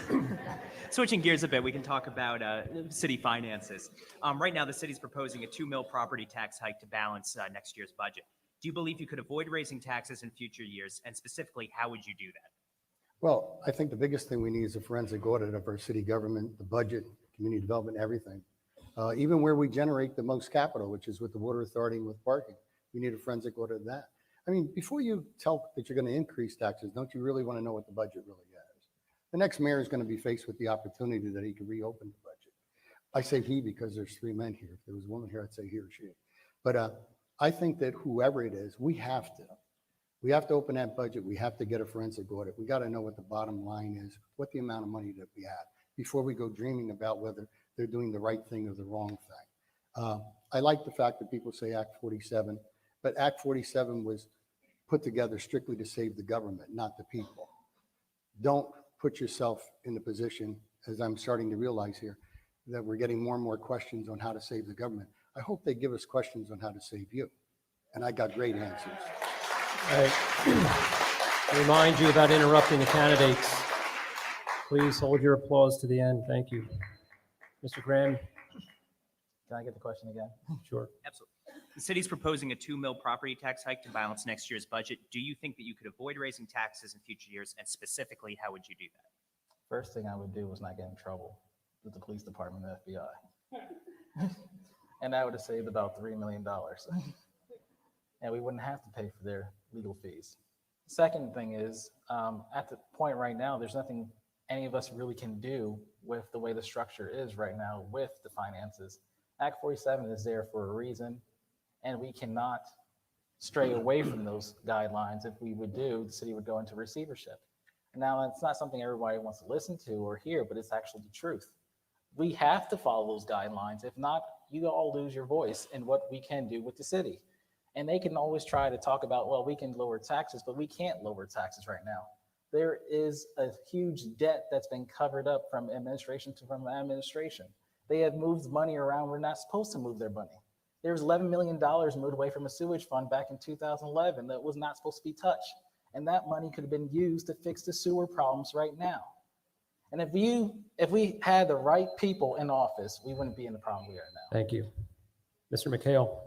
Switching gears a bit, we can talk about city finances. Right now, the city's proposing a 2 mil property tax hike to balance next year's budget. Do you believe you could avoid raising taxes in future years? And specifically, how would you do that? Well, I think the biggest thing we need is a forensic audit of our city government, the budget, community development, everything. Even where we generate the most capital, which is with the water authority and with parking, we need a forensic audit of that. I mean, before you tell that you're going to increase taxes, don't you really want to know what the budget really is? The next mayor is going to be faced with the opportunity that he can reopen the budget. I say he because there's 3 men here. If there was a woman here, I'd say he or she. But I think that whoever it is, we have to open that budget. We have to get a forensic audit. We got to know what the bottom line is, what the amount of money that we have before we go dreaming about whether they're doing the right thing or the wrong thing. I like the fact that people say Act 47, but Act 47 was put together strictly to save the government, not the people. Don't put yourself in the position, as I'm starting to realize here, that we're getting more and more questions on how to save the government. I hope they give us questions on how to save you. And I got great answers. I remind you about interrupting the candidates. Please hold your applause to the end. Thank you. Mr. Graham? Can I get the question again? Sure. Absolutely. The city's proposing a 2 mil property tax hike to balance next year's budget. Do you think that you could avoid raising taxes in future years? And specifically, how would you do that? First thing I would do was not get in trouble with the police department and the FBI. And I would have saved about $3 million. And we wouldn't have to pay for their legal fees. Second thing is, at the point right now, there's nothing any of us really can do with the way the structure is right now with the finances. Act 47 is there for a reason, and we cannot stray away from those guidelines. If we would do, the city would go into receivership. Now, it's not something everybody wants to listen to or hear, but it's actually the truth. We have to follow those guidelines. If not, you all lose your voice in what we can do with the city. And they can always try to talk about, well, we can lower taxes, but we can't lower taxes right now. There is a huge debt that's been covered up from administration to from administration. They have moved money around. We're not supposed to move their money. There's $11 million moved away from a sewage fund back in 2011 that was not supposed to be touched. And that money could have been used to fix the sewer problems right now. And if we had the right people in office, we wouldn't be in the problem we are now. Thank you. Mr. McHale?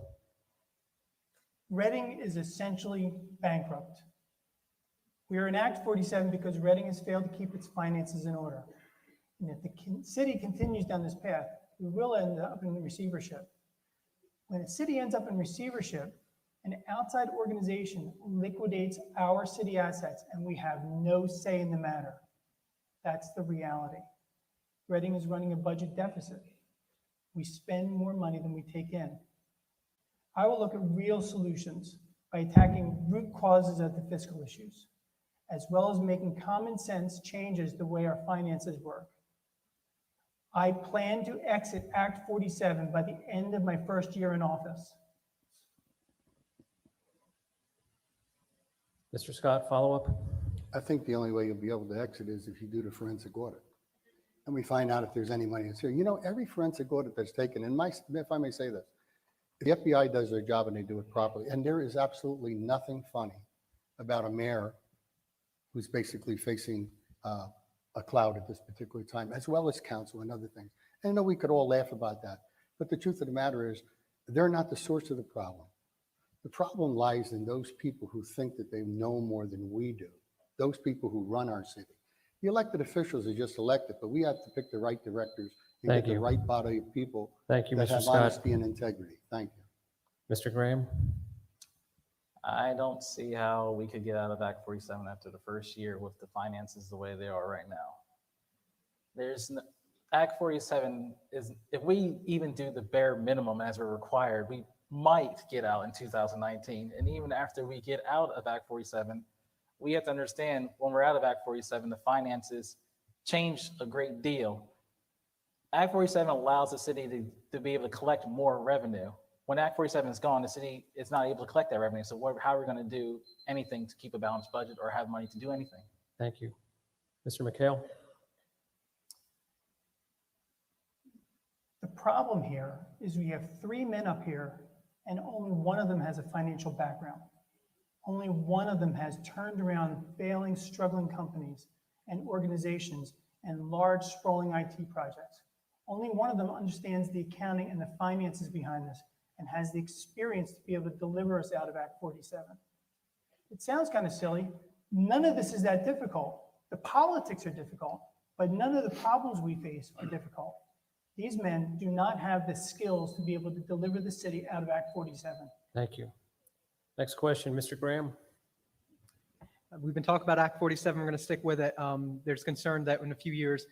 Reading is essentially bankrupt. We are in Act 47 because Reading has failed to keep its finances in order. And if the city continues down this path, we will end up in receivership. When a city ends up in receivership, an outside organization liquidates our city assets and we have no say in the matter. That's the reality. Reading is running a budget deficit. We spend more money than we take in. I will look at real solutions by attacking root causes of the fiscal issues, as well as making common sense changes the way our finances work. I plan to exit Act 47 by the end of my first year in office. Mr. Scott, follow-up? I think the only way you'll be able to exit is if you do the forensic audit. And we find out if there's any money that's here. You know, every forensic audit that's taken, and if I may say this, if the FBI does their job and they do it properly, and there is absolutely nothing funny about a mayor who's basically facing a cloud at this particular time, as well as council and other things. And I know we could all laugh about that, but the truth of the matter is they're not the source of the problem. The problem lies in those people who think that they know more than we do, those people who run our city. The elected officials are just elected, but we have to pick the right directors and Thank get the you. right body of people Thank you, that Mr. have Scott. honesty and integrity. Thank you. Mr. Graham? I don't see how we could get out of Act 47 after the first year with the finances the way they are right now. Act 47 is, if we even do the bare minimum as we're required, we might get out in 2019. And even after we get out of Act 47, we have to understand when we're out of Act 47, the finances change a great deal. Act 47 allows the city to be able to collect more revenue. When Act 47 is gone, the city is not able to collect that revenue. So how are we going to do anything to keep a balanced budget or have money to do anything? Thank you. Mr. McHale? The problem here is we have 3 men up here and only one of them has a financial background. Only one of them has turned around failing, struggling companies and organizations and large, sprawling IT projects. Only one of them understands the accounting and the finances behind this and has the experience to be able to deliver us out of Act 47. It sounds kind of silly. None of this is that difficult. The politics are difficult, but none of the problems we face are difficult. These men do not have the skills to be able to deliver the city out of Act 47. Thank you. Next question, Mr. Graham? We've been talking about Act 47. We're going to stick with it. There's concern that in a few years,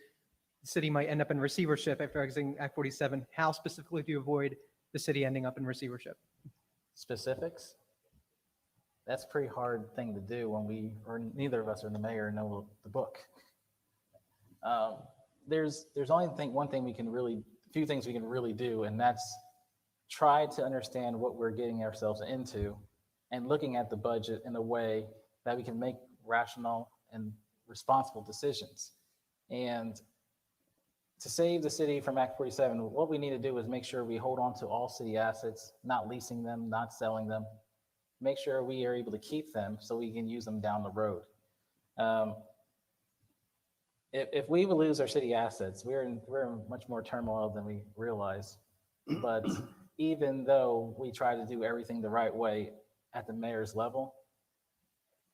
the city might end up in receivership after exiting Act 47. How specifically do you avoid the city ending up in receivership? Specifics? That's a pretty hard thing to do when neither of us are the mayor and know the book. There's only one thing we can really, a few things we can really do, and that's try to understand what we're getting ourselves into and looking at the budget in a way that we can make rational and responsible decisions. And to save the city from Act 47, what we need to do is make sure we hold on to all city assets, not leasing them, not selling them. Make sure we are able to keep them so we can use them down the road. If we would lose our city assets, we're in much more turmoil than we realize. But even though we try to do everything the right way at the mayor's level,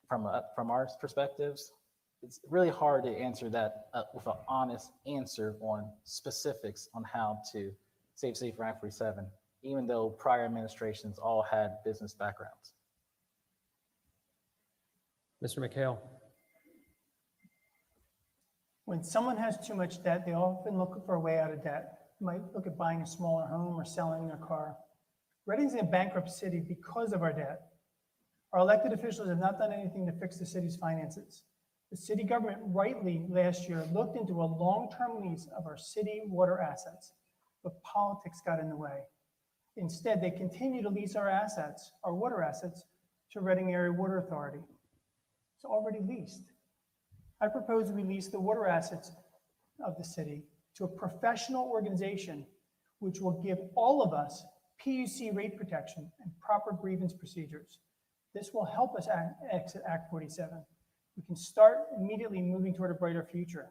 from our perspectives, it's really hard to answer that with an honest answer on specifics on how to save city from Act 47, even though prior administrations all had business backgrounds. Mr. McHale. When someone has too much debt, they often look for a way out of debt. They might look at buying a smaller home or selling their car. Reading's in a bankrupt city because of our debt. Our elected officials have not done anything to fix the city's finances. The city government rightly last year looked into a long-term lease of our city water assets, but politics got in the way. Instead, they continue to lease our assets, our water assets, to Reading Area Water Authority. It's already leased. I propose we lease the water assets of the city to a professional organization which will give all of us PUC rate protection and proper grievance procedures. This will help us exit Act 47. We can start immediately moving toward a brighter future.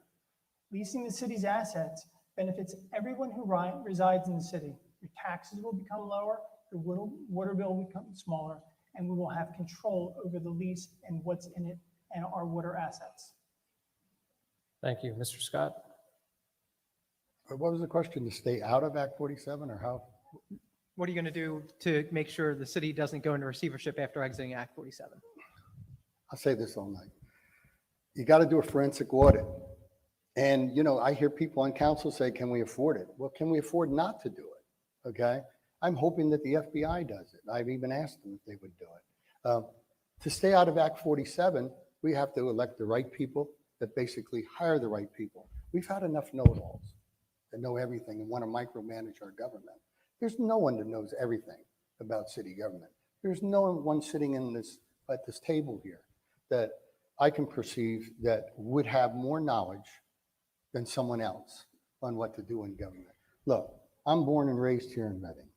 Leasing the city's assets benefits everyone who resides in the city. Your taxes will become lower, your water bill will become smaller, and we will have control over the lease and what's in it and our water assets. Thank you. Mr. Scott? What was the question? To stay out of Act 47 or how? What are you going to do to make sure the city doesn't go into receivership after exiting Act 47? I'll say this all night. You got to do a forensic audit. And, you know, I hear people on council say, can we afford it? Well, can we afford not to do it? Okay. I'm hoping that the FBI does it. I've even asked them if they would do it. To stay out of Act 47, we have to elect the right people that basically hire the right people. We've had enough know-it-alls that know everything and want to micromanage our government. There's no one that knows everything about city government. There's no one sitting in at this table here that I can perceive that would have more knowledge than someone else on what to do in government. Look, I'm born and raised here in Reading.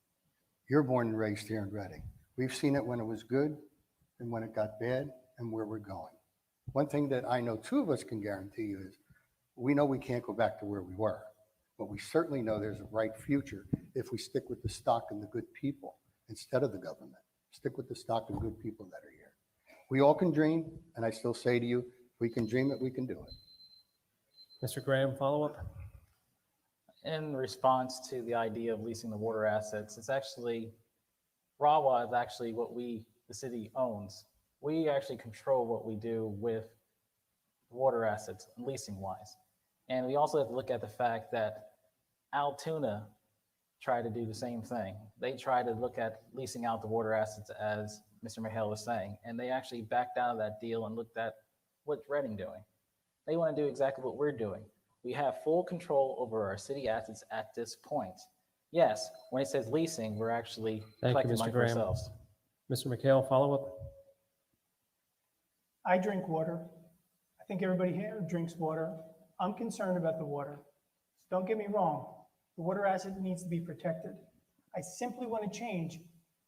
You're born and raised here in Reading. We've seen it when it was good and when it got bad and where we're going. One thing that I know two of us can guarantee you is we know we can't go back to where we were, but we certainly know there's a bright future if we stick with the stock and the good people instead of the government. Stick with the stock and good people that are here. We all can dream, and I still say to you, if we can dream it, we can do it. Mr. Graham, follow-up? In response to the idea of leasing the water assets, it's actually, RAWA is actually what the city owns. We actually control what we do with water assets, leasing wise. And we also have to look at the fact that Altoona tried to do the same thing. They tried to look at leasing out the water assets, as Mr. Mahale was saying, and they actually backed out of that deal and looked at what's Reading doing. They want to do exactly what we're doing. We have full control over our city assets at this point. Yes, when it says leasing, we're actually collecting money for ourselves. Mr. McHale, follow-up? I drink water. I think everybody here drinks water. I'm concerned about the water. So don't get me wrong. The water asset needs to be protected. I simply want to change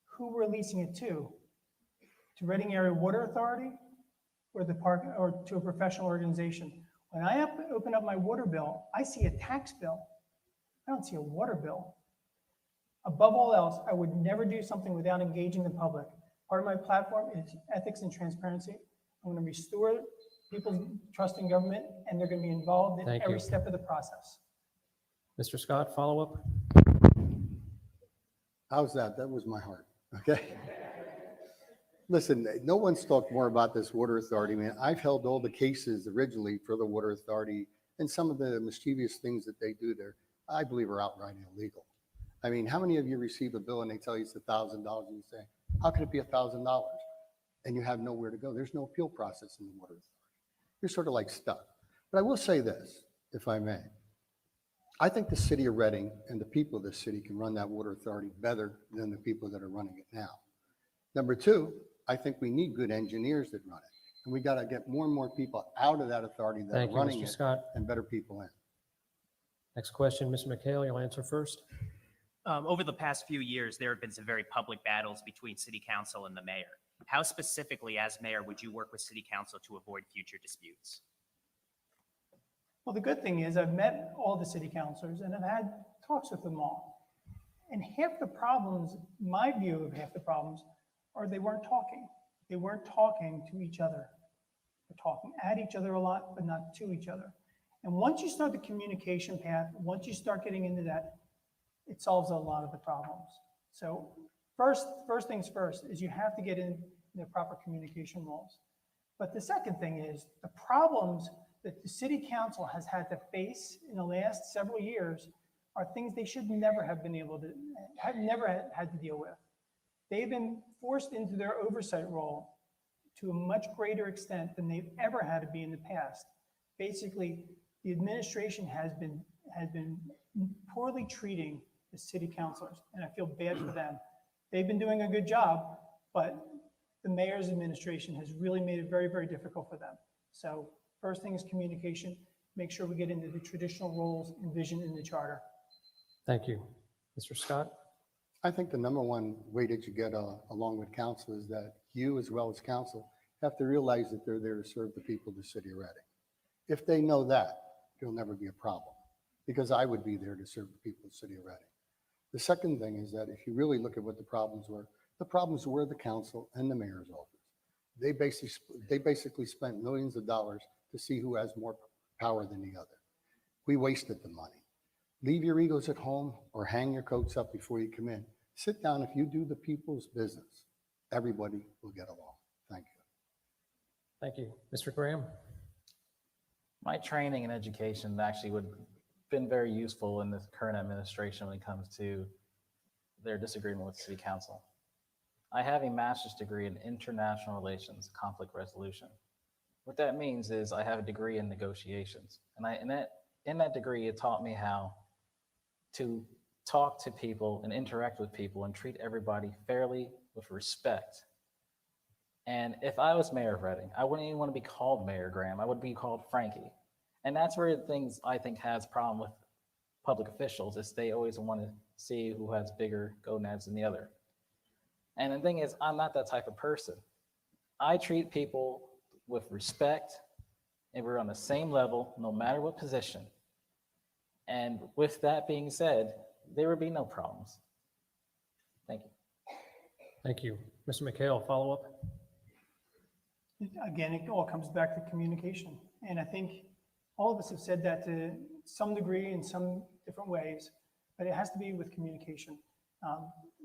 who we're leasing it to Reading Area Water Authority or the park or to a professional organization. When I open up my water bill, I see a tax bill. I don't see a water bill. Above all else, I would never do something without engaging the public. Part of my platform is ethics and transparency. I want to restore people's trust in government, and they're going to be involved in every step of the process. Mr. Scott, follow-up? How's that? That was my heart, okay? Listen, no one's talked more about this water authority. I mean, I've held all the cases originally for the water authority, and some of the mischievous things that they do there, I believe are outright illegal. I mean, how many of you receive a bill and they tell you it's $1,000 and you say, how could it be $1,000? And you have nowhere to go. There's no appeal process in the water authority. You're sort of like stuck. But I will say this, if I may. I think the city of Reading and the people of this city can run that water authority better than the people that are running it now. Number two, I think we need good engineers that run it. And we got to get more and more people out of that authority that Thank are you, running Mr. it Scott. and better people in. Next question, Mr. McHale, you'll answer first. Over the past few years, there have been some very public battles between city council and the mayor. How specifically, as mayor, would you work with city council to avoid future disputes? Well, the good thing is I've met all the city councilors and I've had talks with them all. And half the problems, my view of half the problems, are they weren't talking. They weren't talking to each other. They're talking at each other a lot, but not to each other. And once you start the communication path, once you start getting into that, it solves a lot of the problems. So first things first is you have to get in the proper communication roles. But the second thing is the problems that the city council has had to face in the last several years are things they should never have been able to, have never had to deal with. They've been forced into their oversight role to a much greater extent than they've ever had to be in the past. Basically, the administration has been poorly treating the city councilors, and I feel bad for them. They've been doing a good job, but the mayor's administration has really made it very, very difficult for them. So first thing is communication. Make sure we get into the traditional roles envisioned in the charter. Thank you. Mr. Scott? I think the number one way that you get along with council is that you, as well as council, have to realize that they're there to serve the people of the city of Reading. If they know that, there'll never be a problem, because I would be there to serve the people of the city of Reading. The second thing is that if you really look at what the problems were the council and the mayor's office. They basically spent millions of dollars to see who has more power than the other. We wasted the money. Leave your egos at home or hang your coats up before you come in. Sit down. If you do the people's business, everybody will get along. Thank you. Thank you. Mr. Graham? My training and education actually would have been very useful in the current administration when it comes to their disagreement with city council. I have a master's degree in international relations, conflict resolution. What that means is I have a degree in negotiations. And in that degree, it taught me how to talk to people and interact with people and treat everybody fairly with respect. And if I was mayor of Reading, I wouldn't even want to be called Mayor Graham. I would be called Frankie. And that's where things I think has problem with public officials is they always want to see who has bigger gonads than the other. And the thing is, I'm not that type of person. I treat people with respect and we're on the same level, no matter what position. And with that being said, there would be no problems. Thank you. Thank you. Mr. McHale, follow up? Again, it all comes back to communication. And I think all of us have said that to some degree in some different ways, but it has to be with communication.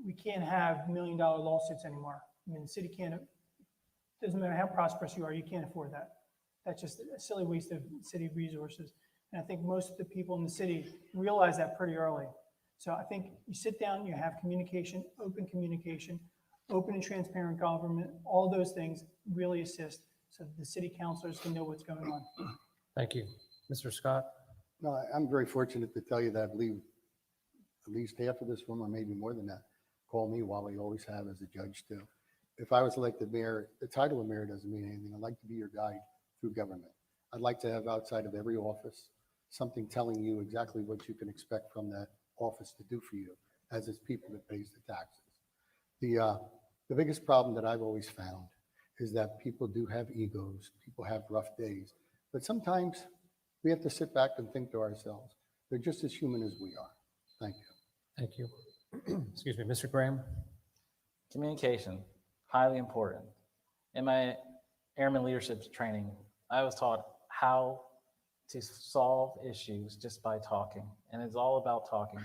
We can't have $1 million lawsuits anymore. I mean, the city can't, doesn't matter how prosperous you are, you can't afford that. That's just a silly waste of city resources. And I think most of the people in the city realize that pretty early. So I think you sit down, you have communication, open and transparent government, all those things really assist so that the city councilors can know what's going on. Thank you. Mr. Scott? No, I'm very fortunate to tell you that I believe at least half of this room, or maybe more than that, call me, while we always have as a judge too. If I was elected mayor, the title of mayor doesn't mean anything. I'd like to be your guide through government. I'd like to have outside of every office something telling you exactly what you can expect from that office to do for you as its people that pays the taxes. The biggest problem that I've always found is that people do have egos, people have rough days, but sometimes we have to sit back and think to ourselves, they're just as human as we are. Thank you. Thank you. Excuse me, Mr. Graham? Communication, highly important. In my airman leadership training, I was taught how to solve issues just by talking. And it's all about talking.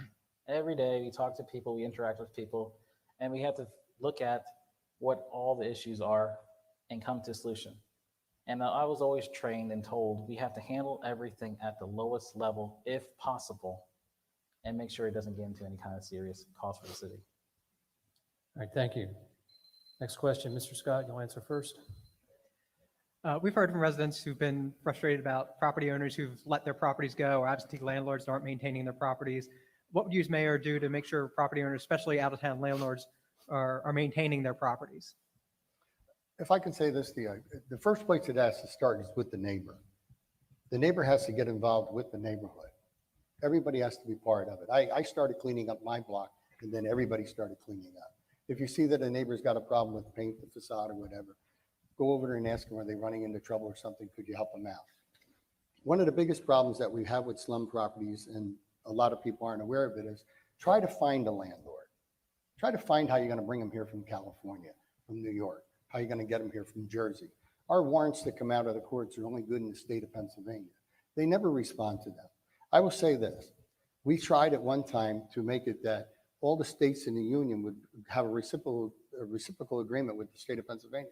Every day we talk to people, we interact with people, and we have to look at what all the issues are and come to a solution. And I was always trained and told we have to handle everything at the lowest level if possible and make sure it doesn't get into any kind of serious cost for the city. All right, thank you. Next question, Mr. Scott, you'll answer first. We've heard from residents who've been frustrated about property owners who've let their properties go or absentee landlords that aren't maintaining their properties. What would you as mayor do to make sure property owners, especially out-of-town landlords, are maintaining their properties? If I can say this to you, the first place it has to start is with the neighbor. The neighbor has to get involved with the neighborhood. Everybody has to be part of it. I started cleaning up my block, and then everybody started cleaning up. If you see that a neighbor's got a problem with paint, the facade or whatever, go over there and ask them, are they running into trouble or something? Could you help them out? One of the biggest problems that we have with slum properties, and a lot of people aren't aware of it, is try to find a landlord. Try to find how you're going to bring them here from California, from New York, how you're going to get them here from Jersey. Our warrants that come out of the courts are only good in the state of Pennsylvania. They never respond to them. I will say this. We tried at one time to make it that all the states in the union would have a reciprocal agreement with the state of Pennsylvania,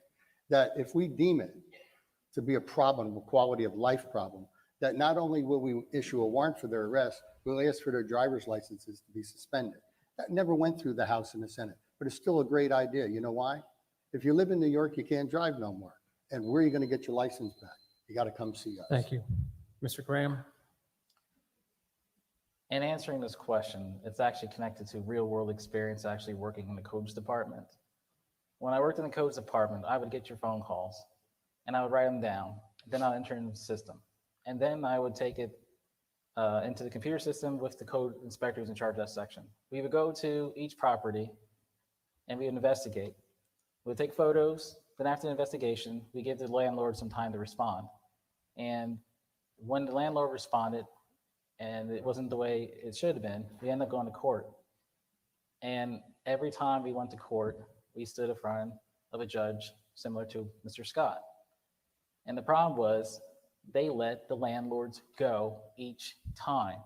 that if we deem it to be a problem, a quality of life problem, that not only will we issue a warrant for their arrest, we'll ask for their driver's licenses to be suspended. That never went through the House and the Senate, but it's still a great idea. You know why? If you live in New York, you can't drive no more. And where are you going to get your license back? You got to come see us. Thank you. Mr. Graham? In answering this question, it's actually connected to real world experience actually working in the codes department. When I worked in the codes department, I would get your phone calls and I would write them down. Then I'll enter in the system. And then I would take it into the computer system with the code inspectors in charge of that section. We would go to each property and we would investigate. We would take photos. Then after the investigation, we give the landlord some time to respond. And when the landlord responded and it wasn't the way it should have been, we ended up going to court. And every time we went to court, we stood in front of a judge similar to Mr. Scott. And the problem was they let the landlords go each time.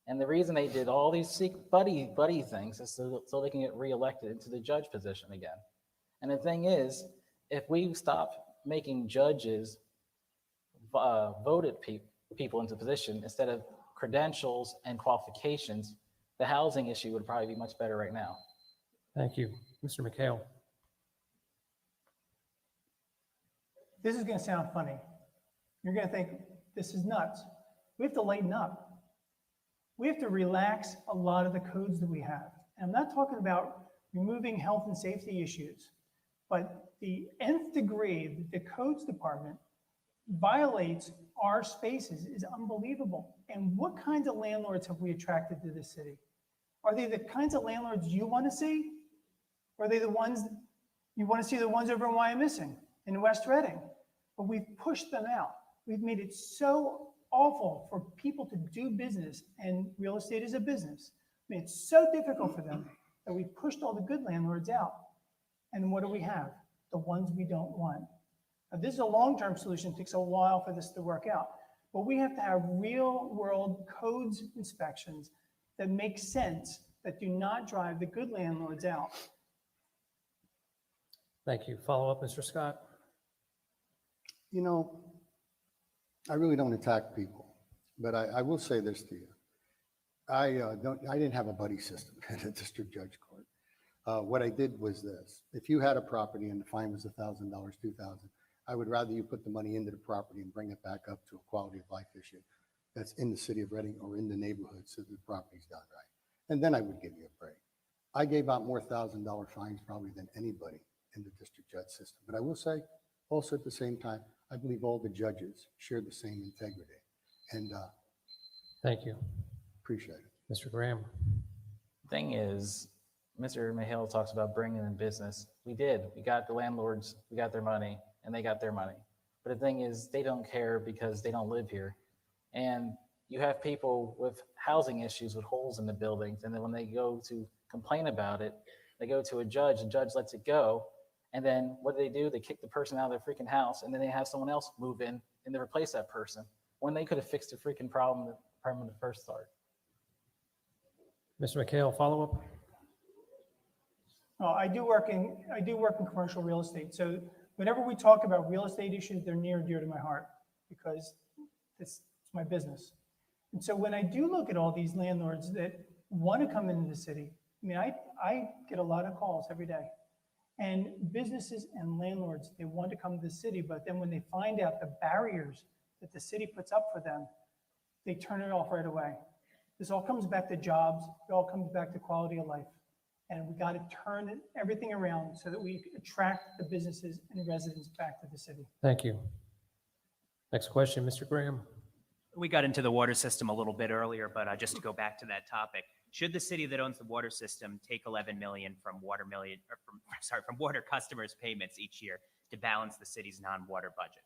And the reason they did all these buddy things is so they can get reelected into the judge position again. And the thing is, if we stop making judges voted people into position instead of credentials and qualifications, the housing issue would probably be much better right now. Thank you. Mr. McHale? This is going to sound funny. You're going to think this is nuts. We have to lighten up. We have to relax a lot of the codes that we have. And I'm not talking about removing health and safety issues, but the nth degree that the codes department violates our spaces is unbelievable. And what kinds of landlords have we attracted to this city? Are they the kinds of landlords you want to see? Or are they the ones you want to see, the ones over in Wyomissing, in West Reading? But we've pushed them out. We've made it so awful for people to do business, and real estate is a business. I mean, it's so difficult for them that we pushed all the good landlords out. And what do we have? The ones we don't want. Now, this is a long-term solution. It takes a while for this to work out. But we have to have real-world codes inspections that make sense, that do not drive the good landlords out. Thank you. Follow up, Mr. Scott? You know, I really don't attack people, but I will say this to you. I didn't have a buddy system at a district judge court. What I did was this. If you had a property and the fine was $1,000, $2,000, I would rather you put the money into the property and bring it back up to a quality of life issue that's in the city of Reading or in the neighborhood so the property's done right. And then I would give you a break. I gave out more $1,000 fines probably than anybody in the district judge system. But I will say also at the same time, I believe all the judges share the same integrity. And thank you. Appreciate it. Mr. Graham? Thing is, Mr. Mayoral talks about bringing in business. We did. We got the landlords, we got their money, and they got their money. But the thing is, they don't care because they don't live here. And you have people with housing issues with holes in the buildings. And then when they go to complain about it, they go to a judge, the judge lets it go. And then what do? They kick the person out of their freaking house, and then they have someone else move in and they replace that person when they could have fixed the freaking problem from the first start. Mr. McHale, follow up? I do work in commercial real estate. So whenever we talk about real estate issues, they're near and dear to my heart because it's my business. And so when I do look at all these landlords that want to come into the city, I mean, I get a lot of calls every day. And businesses and landlords, they want to come to the city, but then when they find out the barriers that the city puts up for them, they turn it off right away. This all comes back to jobs. It all comes back to quality of life. And we got to turn everything around so that we attract the businesses and residents back to the city. Thank you. Next question, Mr. Graham. We got into the water system a little bit earlier, but just to go back to that topic, should the city that owns the water system take 11 million from from water customers' payments each year to balance the city's non-water budget?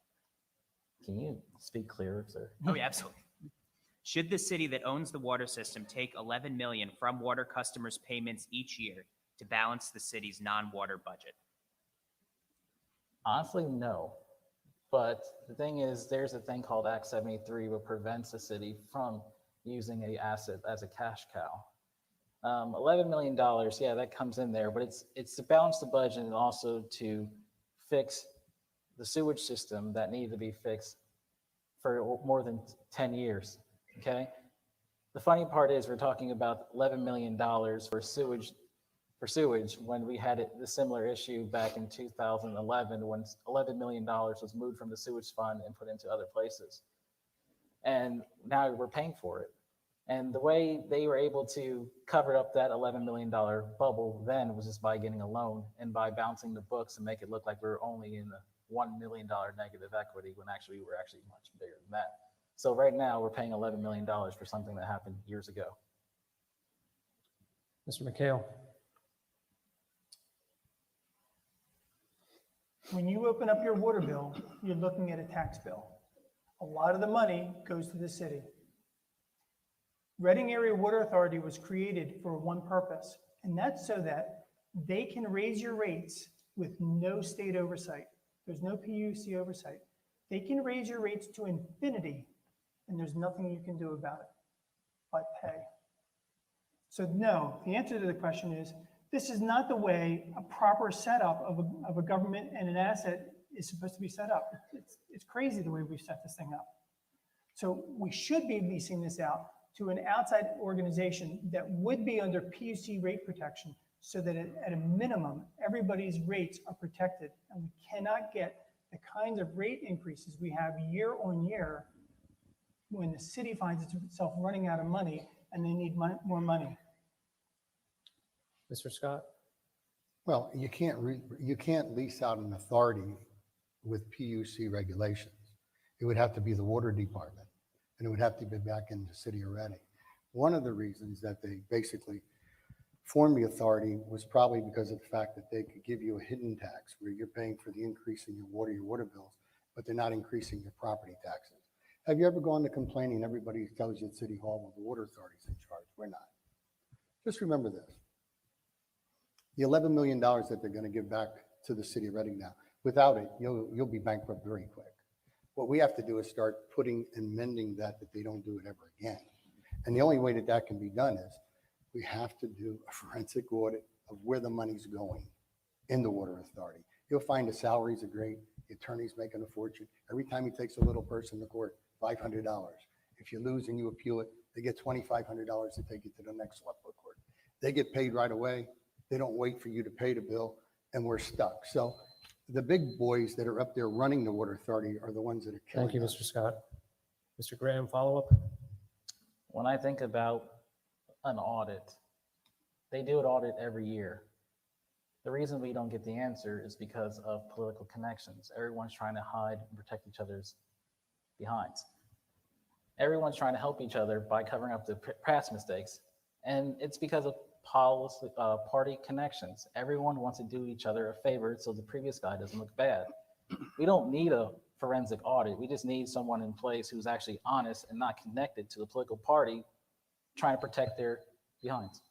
Can you speak clearer, sir? Oh, yeah, absolutely. Should the city that owns the water system take 11 million from water customers' payments each year to balance the city's non-water budget? Honestly, no. But the thing is, there's a thing called Act 73 which prevents the city from using a asset as a cash cow. $11 million, yeah, that comes in there, but it's to balance the budget and also to fix the sewage system that needed to be fixed for more than 10 years, okay? The funny part is we're talking about $11 million for sewage when we had the similar issue back in 2011 when $11 million was moved from the sewage fund and put into other places. And now we're paying for it. And the way they were able to cover up that $11 million bubble then was just by getting a loan and by bouncing the books and make it look like we were only in the $1 million negative equity when actually we were actually much bigger than that. So right now we're paying $11 million for something that happened years ago. Mr. McHale. When you open up your water bill, you're looking at a tax bill. A lot of the money goes to the city. Reading Area Water Authority was created for one purpose, and that's so that they can raise your rates with no state oversight. There's no PUC oversight. They can raise your rates to infinity, and there's nothing you can do about it but pay. So no, the answer to the question is, this is not the way a proper setup of a government and an asset is supposed to be set up. It's crazy the way we've set this thing up. So we should be leasing this out to an outside organization that would be under PUC rate protection so that at a minimum, everybody's rates are protected. And we cannot get the kinds of rate increases we have year on year when the city finds itself running out of money and they need more money. Mr. Scott. Well, you can't lease out an authority with PUC regulations. It would have to be the water department, and it would have to be back in the city of Reading. One of the reasons that they basically formed the authority was probably because of the fact that they could give you a hidden tax where you're paying for the increase in your water bills, but they're not increasing your property taxes. Have you ever gone to complaining? Everybody tells you at City Hall, well, the water authority's in charge. We're not. Just remember this. The $11 million that they're going to give back to the city of Reading now, without it, you'll be bankrupt very quick. What we have to do is start putting and mending that they don't do it ever again. And the only way that that can be done is we have to do a forensic audit of where the money's going in the water authority. You'll find the salaries are great. The attorney's making a fortune. Every time he takes a little person to court, $500. If you lose and you appeal it, they get $2,500 to take you to the next level of court. They get paid right away. They don't wait for you to pay the bill, and we're stuck. So the big boys that are up there running the water authority are the ones that are killing Thank you, us. Mr. Scott. Mr. Graham, follow up. When I think about an audit, they do an audit every year. The reason we don't get the answer is because of political connections. Everyone's trying to hide and protect each other's behinds. Everyone's trying to help each other by covering up the past mistakes. And it's because of policy, party connections. Everyone wants to do each other a favor so the previous guy doesn't look bad. We don't need a forensic audit. We just need someone in place who's actually honest and not connected to the political party trying to protect their behinds.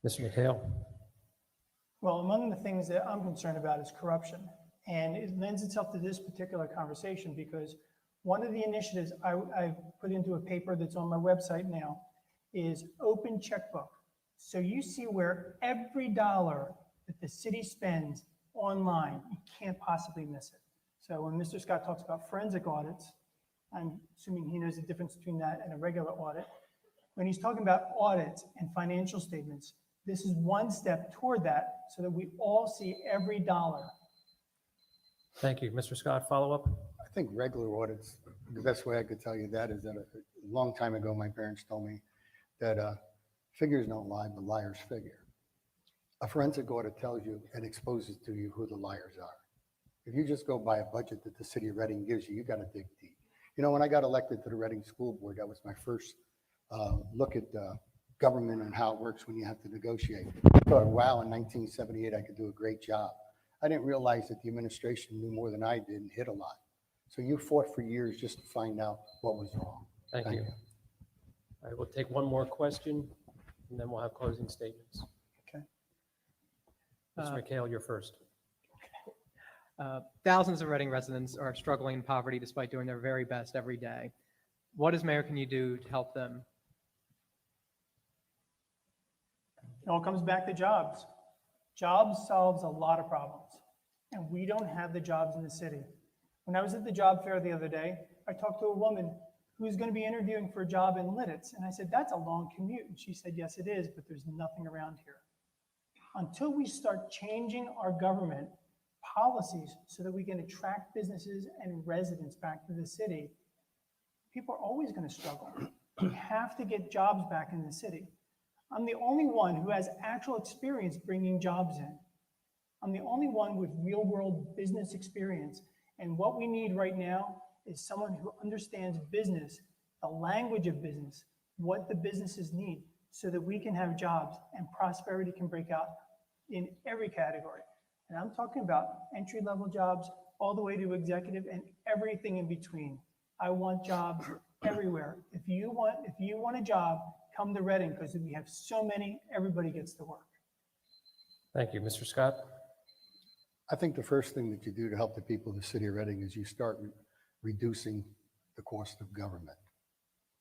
Mr. McHale. Well, among the things that I'm concerned about is corruption. And it lends itself to this particular conversation because one of the initiatives I put into a paper that's on my website now is open checkbook. So you see where every dollar that the city spends online, you can't possibly miss it. So when Mr. Scott talks about forensic audits, I'm assuming he knows the difference between that and a regular audit. When he's talking about audits and financial statements, This is one step toward that so that we all see every dollar. Thank you. Mr. Scott, follow up? I think regular audits, the best way I could tell you that is that a long time ago, my parents told me that figures don't lie, but liars figure. A forensic audit tells you and exposes to you who the liars are. If you just go by a budget that the city of Reading gives you, you got to dig deep. You know, when I got elected to the Reading School Board, that was my first look at government and how it works when you have to negotiate. I thought, wow, in 1978, I could do a great job. I didn't realize that the administration knew more than I did and hid a lot. So you fought for years just to find out what was wrong. Thank you. All right, we'll take one more question, and then we'll have closing statements. Okay. Mr. McHale, you're first. Thousands of Reading residents are struggling in poverty despite doing their very best every day. What, as mayor, can you do to help them? It all comes back to jobs. Jobs solves a lot of problems, and we don't have the jobs in the city. When I was at the job fair the other day, I talked to a woman who's going to be interviewing for a job in Lidditz, and I said, that's a long commute. And she said, yes, it is, but there's nothing around here. Until we start changing our government policies so that we can attract businesses and residents back to the city, people are always going to struggle. We have to get jobs back in the city. I'm the only one who has actual experience bringing jobs in. I'm the only one with real world business experience. And what we need right now is someone who understands business, the language of business, what the businesses need, so that we can have jobs and prosperity can break out in every category. And I'm talking about entry-level jobs all the way to executive and everything in between. I want jobs everywhere. If you want a job, come to Reading, because we have so many, everybody gets to work. Thank you. Mr. Scott? I think the first thing that you do to help the people of the city of Reading is you start reducing the cost of government.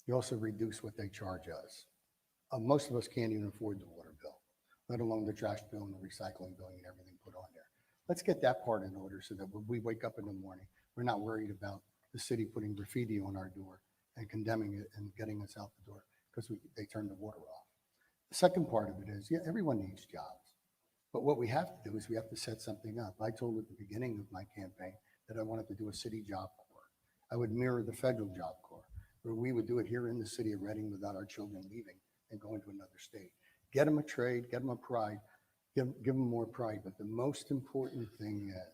You also reduce what they charge us. Most of us can't even afford the water bill, let alone the trash bill and the recycling bill and everything put on there. Let's get that part in order so that when we wake up in the morning, we're not worried about the city putting graffiti on our door and condemning it and getting us out the door because they turned the water off. The second part of it is, yeah, everyone needs jobs. But what we have to do is we have to set something up. I told at the beginning of my campaign that I wanted to do a city job corps. I would mirror the federal job corps, where we would do it here in the city of Reading without our children leaving and going to another state. Get them a trade, get them a pride, give them more pride. But the most important thing is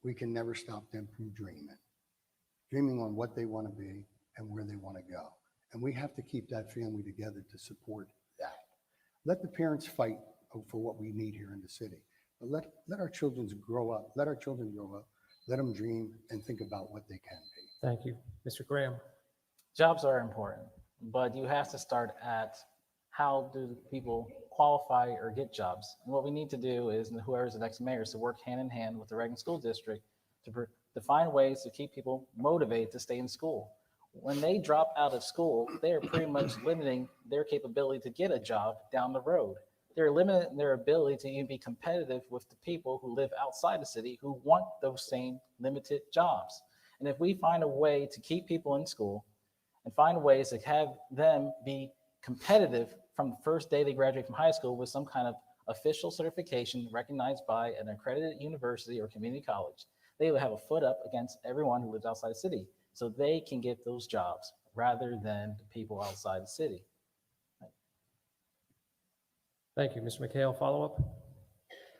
we can never stop them from dreaming on what they want to be and where they want to go. And we have to keep that family together to support that. Let the parents fight for what we need here in the city. But let our children grow up. Let our children grow up. Let them dream and think about what they can be. Thank you. Mr. Graham? Jobs are important, but you have to start at how do people qualify or get jobs. And what we need to do is, and whoever's the next mayor, is to work hand in hand with the Reading School District to find ways to keep people motivated to stay in school. When they drop out of school, they are pretty much limiting their capability to get a job down the road. They're limiting their ability to even be competitive with the people who live outside the city who want those same limited jobs. And if we find a way to keep people in school and find ways to have them be competitive from the first day they graduate from high school with some kind of official certification recognized by an accredited university or community college, they will have a foot up against everyone who lives outside the city, so they can get those jobs rather than the people outside the city. Thank you. Mr. McHale, follow up?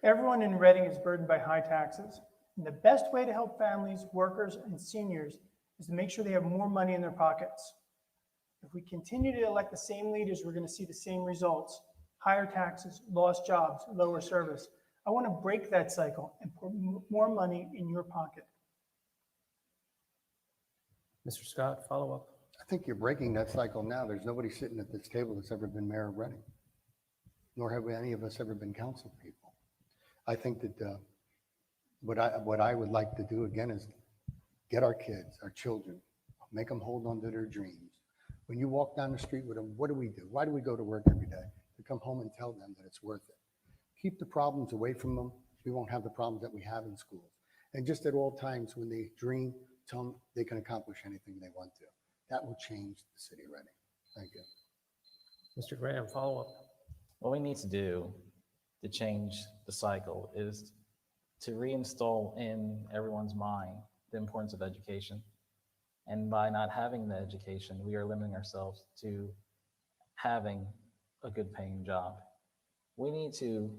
Everyone in Reading is burdened by high taxes. And the best way to help families, workers, and seniors is to make sure they have more money in their pockets. If we continue to elect the same leaders, we're going to see the same results: higher taxes, lost jobs, lower service. I want to break that cycle and put more money in your pocket. Mr. Scott, follow up? I think you're breaking that cycle now. There's nobody sitting at this table that's ever been mayor of Reading, nor have any of us ever been council people. I think that what I would like to do again is get our kids, our children, make them hold on to their dreams. When you walk down the street with them, what do we do? Why do we go to work every day? To come home and tell them that it's worth it. Keep the problems away from them. We won't have the problems that we have in schools. And just at all times when they dream, tell them they can accomplish anything they want to. That will change the city of Reading. Thank you. Mr. Graham, follow up? What we need to do to change the cycle is to reinstall in everyone's mind the importance of education. And by not having the education, we are limiting ourselves to having a good paying job. We need to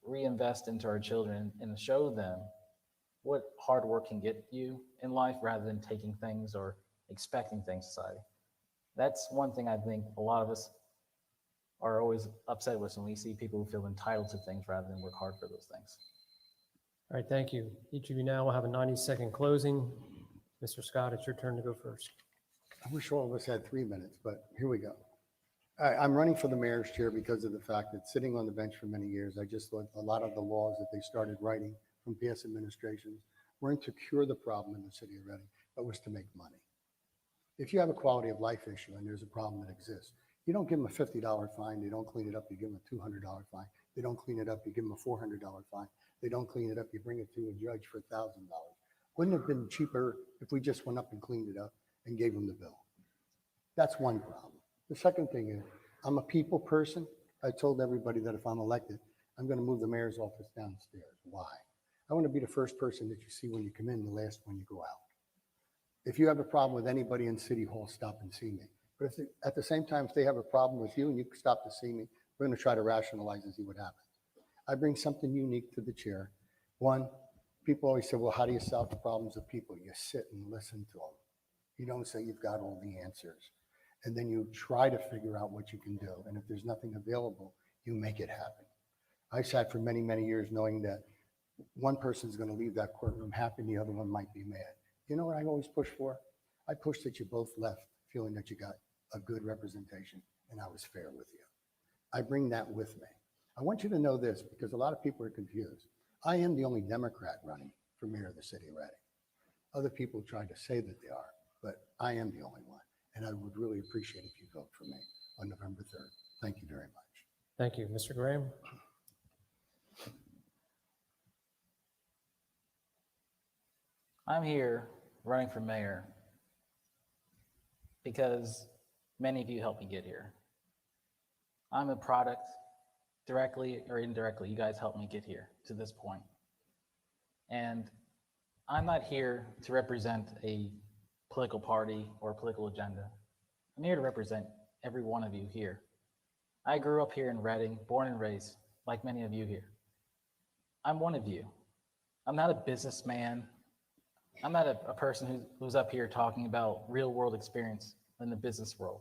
reinvest into our children and show them what hard work can get you in life rather than taking things or expecting things in society. That's one thing I think a lot of us are always upset with when we see people who feel entitled to things rather than work hard for those things. All right, thank you. Each of you now will have a 90-second closing. Mr. Scott, it's your turn to go first. I wish all of us had 3 minutes, but here we go. I'm running for the mayor's chair because of the fact that sitting on the bench for many years, I just thought a lot of the laws that they started writing from past administrations weren't to cure the problem in the city of Reading, but was to make money. If you have a quality of life issue and there's a problem that exists, you don't give them a $50 fine, they don't clean it up, you give them a $200 fine. They don't clean it up, you give them a $400 fine. They don't clean it up, you bring it to a judge for $1,000. Wouldn't it have been cheaper if we just went up and cleaned it up and gave them the bill? That's one problem. The second thing is, I'm a people person. I told everybody that if I'm elected, I'm going to move the mayor's office downstairs. Why? I want to be the first person that you see when you come in, the last when you go out. If you have a problem with anybody in City Hall, stop and see me. But if at the same time, if they have a problem with you and you stop to see me, we're going to try to rationalize and see what happens. I bring something unique to the chair. One, people always say, well, how do you solve the problems of people? You sit and listen to them. You don't say you've got all the answers. And then you try to figure out what you can do. And if there's nothing available, you make it happen. I sat for many, many years knowing that one person's going to leave that courtroom happy and the other one might be mad. You know what I always push for? I pushed that you both left feeling that you got a good representation and I was fair with you. I bring that with me. I want you to know this because a lot of people are confused. I am the only Democrat running for mayor of the city of Reading. Other people try to say that they are, but I am the only one. And I would really appreciate if you vote for me on November 3rd. Thank you very much. Thank you. Mr. Graham? I'm here running for mayor because many of you helped me get here. I'm a product, directly or indirectly, you guys helped me get here to this point. And I'm not here to represent a political party or political agenda. I'm here to represent every one of you here. I grew up here in Reading, born and raised, like many of you here. I'm one of you. I'm not a businessman. I'm not a person who's up here talking about real world experience in the business world.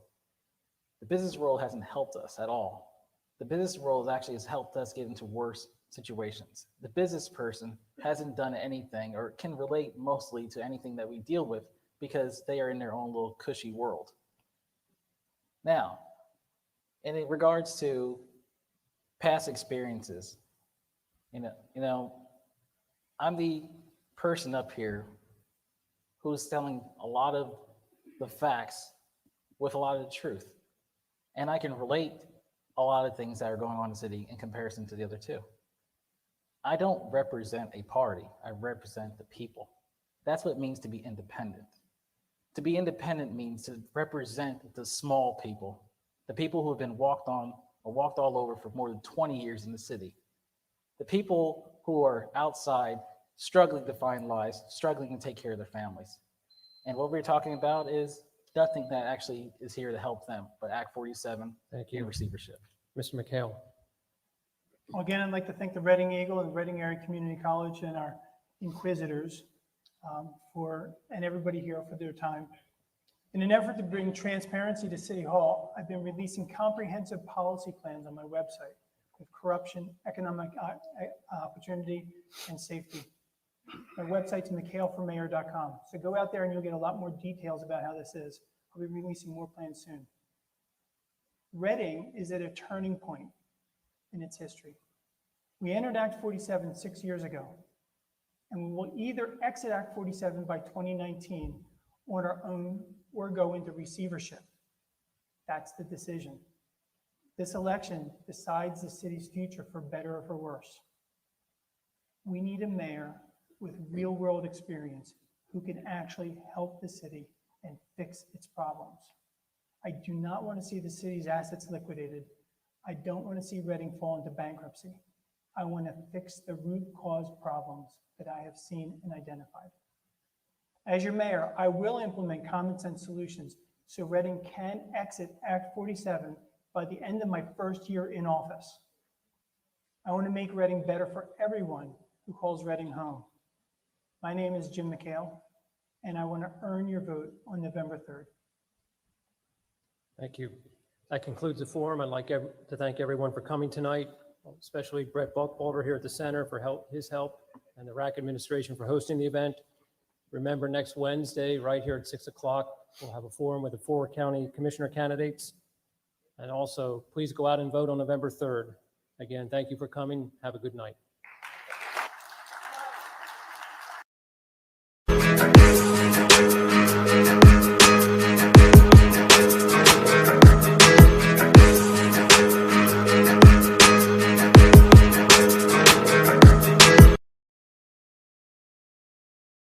The business world hasn't helped us at all. The business world actually has helped us get into worse situations. The business person hasn't done anything or can relate mostly to anything that we deal with because they are in their own little cushy world. Now, in regards to past experiences, you know, I'm the person up here who's telling a lot of the facts with a lot of the truth. And I can relate a lot of things that are going on in the city in comparison to the other two. I don't represent a party, I represent the people. That's what it means to be independent. To be independent means to represent the small people, the people who have been walked on or walked all over for more than 20 years in the city. The people who are outside struggling to find lives, struggling to take care of their families. And what we're talking about is nothing that actually is here to help them, but Act 47 Thank you. and receivership. Mr. McHale? Well, again, I'd like to thank the Reading Eagle and Reading Area Community College and our inquisitors and everybody here for their time. In an effort to bring transparency to City Hall, I've been releasing comprehensive policy plans on my website with corruption, economic opportunity, and safety. My website's mchaleformayor.com. So go out there and you'll get a lot more details about how this is. I'll be releasing more plans soon. Reading is at a turning point in its history. We entered Act 47 6 years ago, and we will either exit Act 47 by 2019 on our own or go into receivership. That's the decision. This election decides the city's future for better or for worse. We need a mayor with real world experience who can actually help the city and fix its problems. I do not want to see the city's assets liquidated. I don't want to see Reading fall into bankruptcy. I want to fix the root cause problems that I have seen and identified. As your mayor, I will implement common sense solutions so Reading can exit Act 47 by the end of my first year in office. I want to make Reading better for everyone who calls Reading home. My name is Jim McHale, and I want to earn your vote on November 3rd. Thank you. That concludes the forum. I'd like to thank everyone for coming tonight, especially Brett Buckbalder here at the center for his help, and the RAC administration for hosting the event. Remember, next Wednesday, right here at 6 o'clock, we'll have a forum with the 4 county commissioner candidates. And also, please go out and vote on November 3rd. Again, thank you for coming. Have a good night.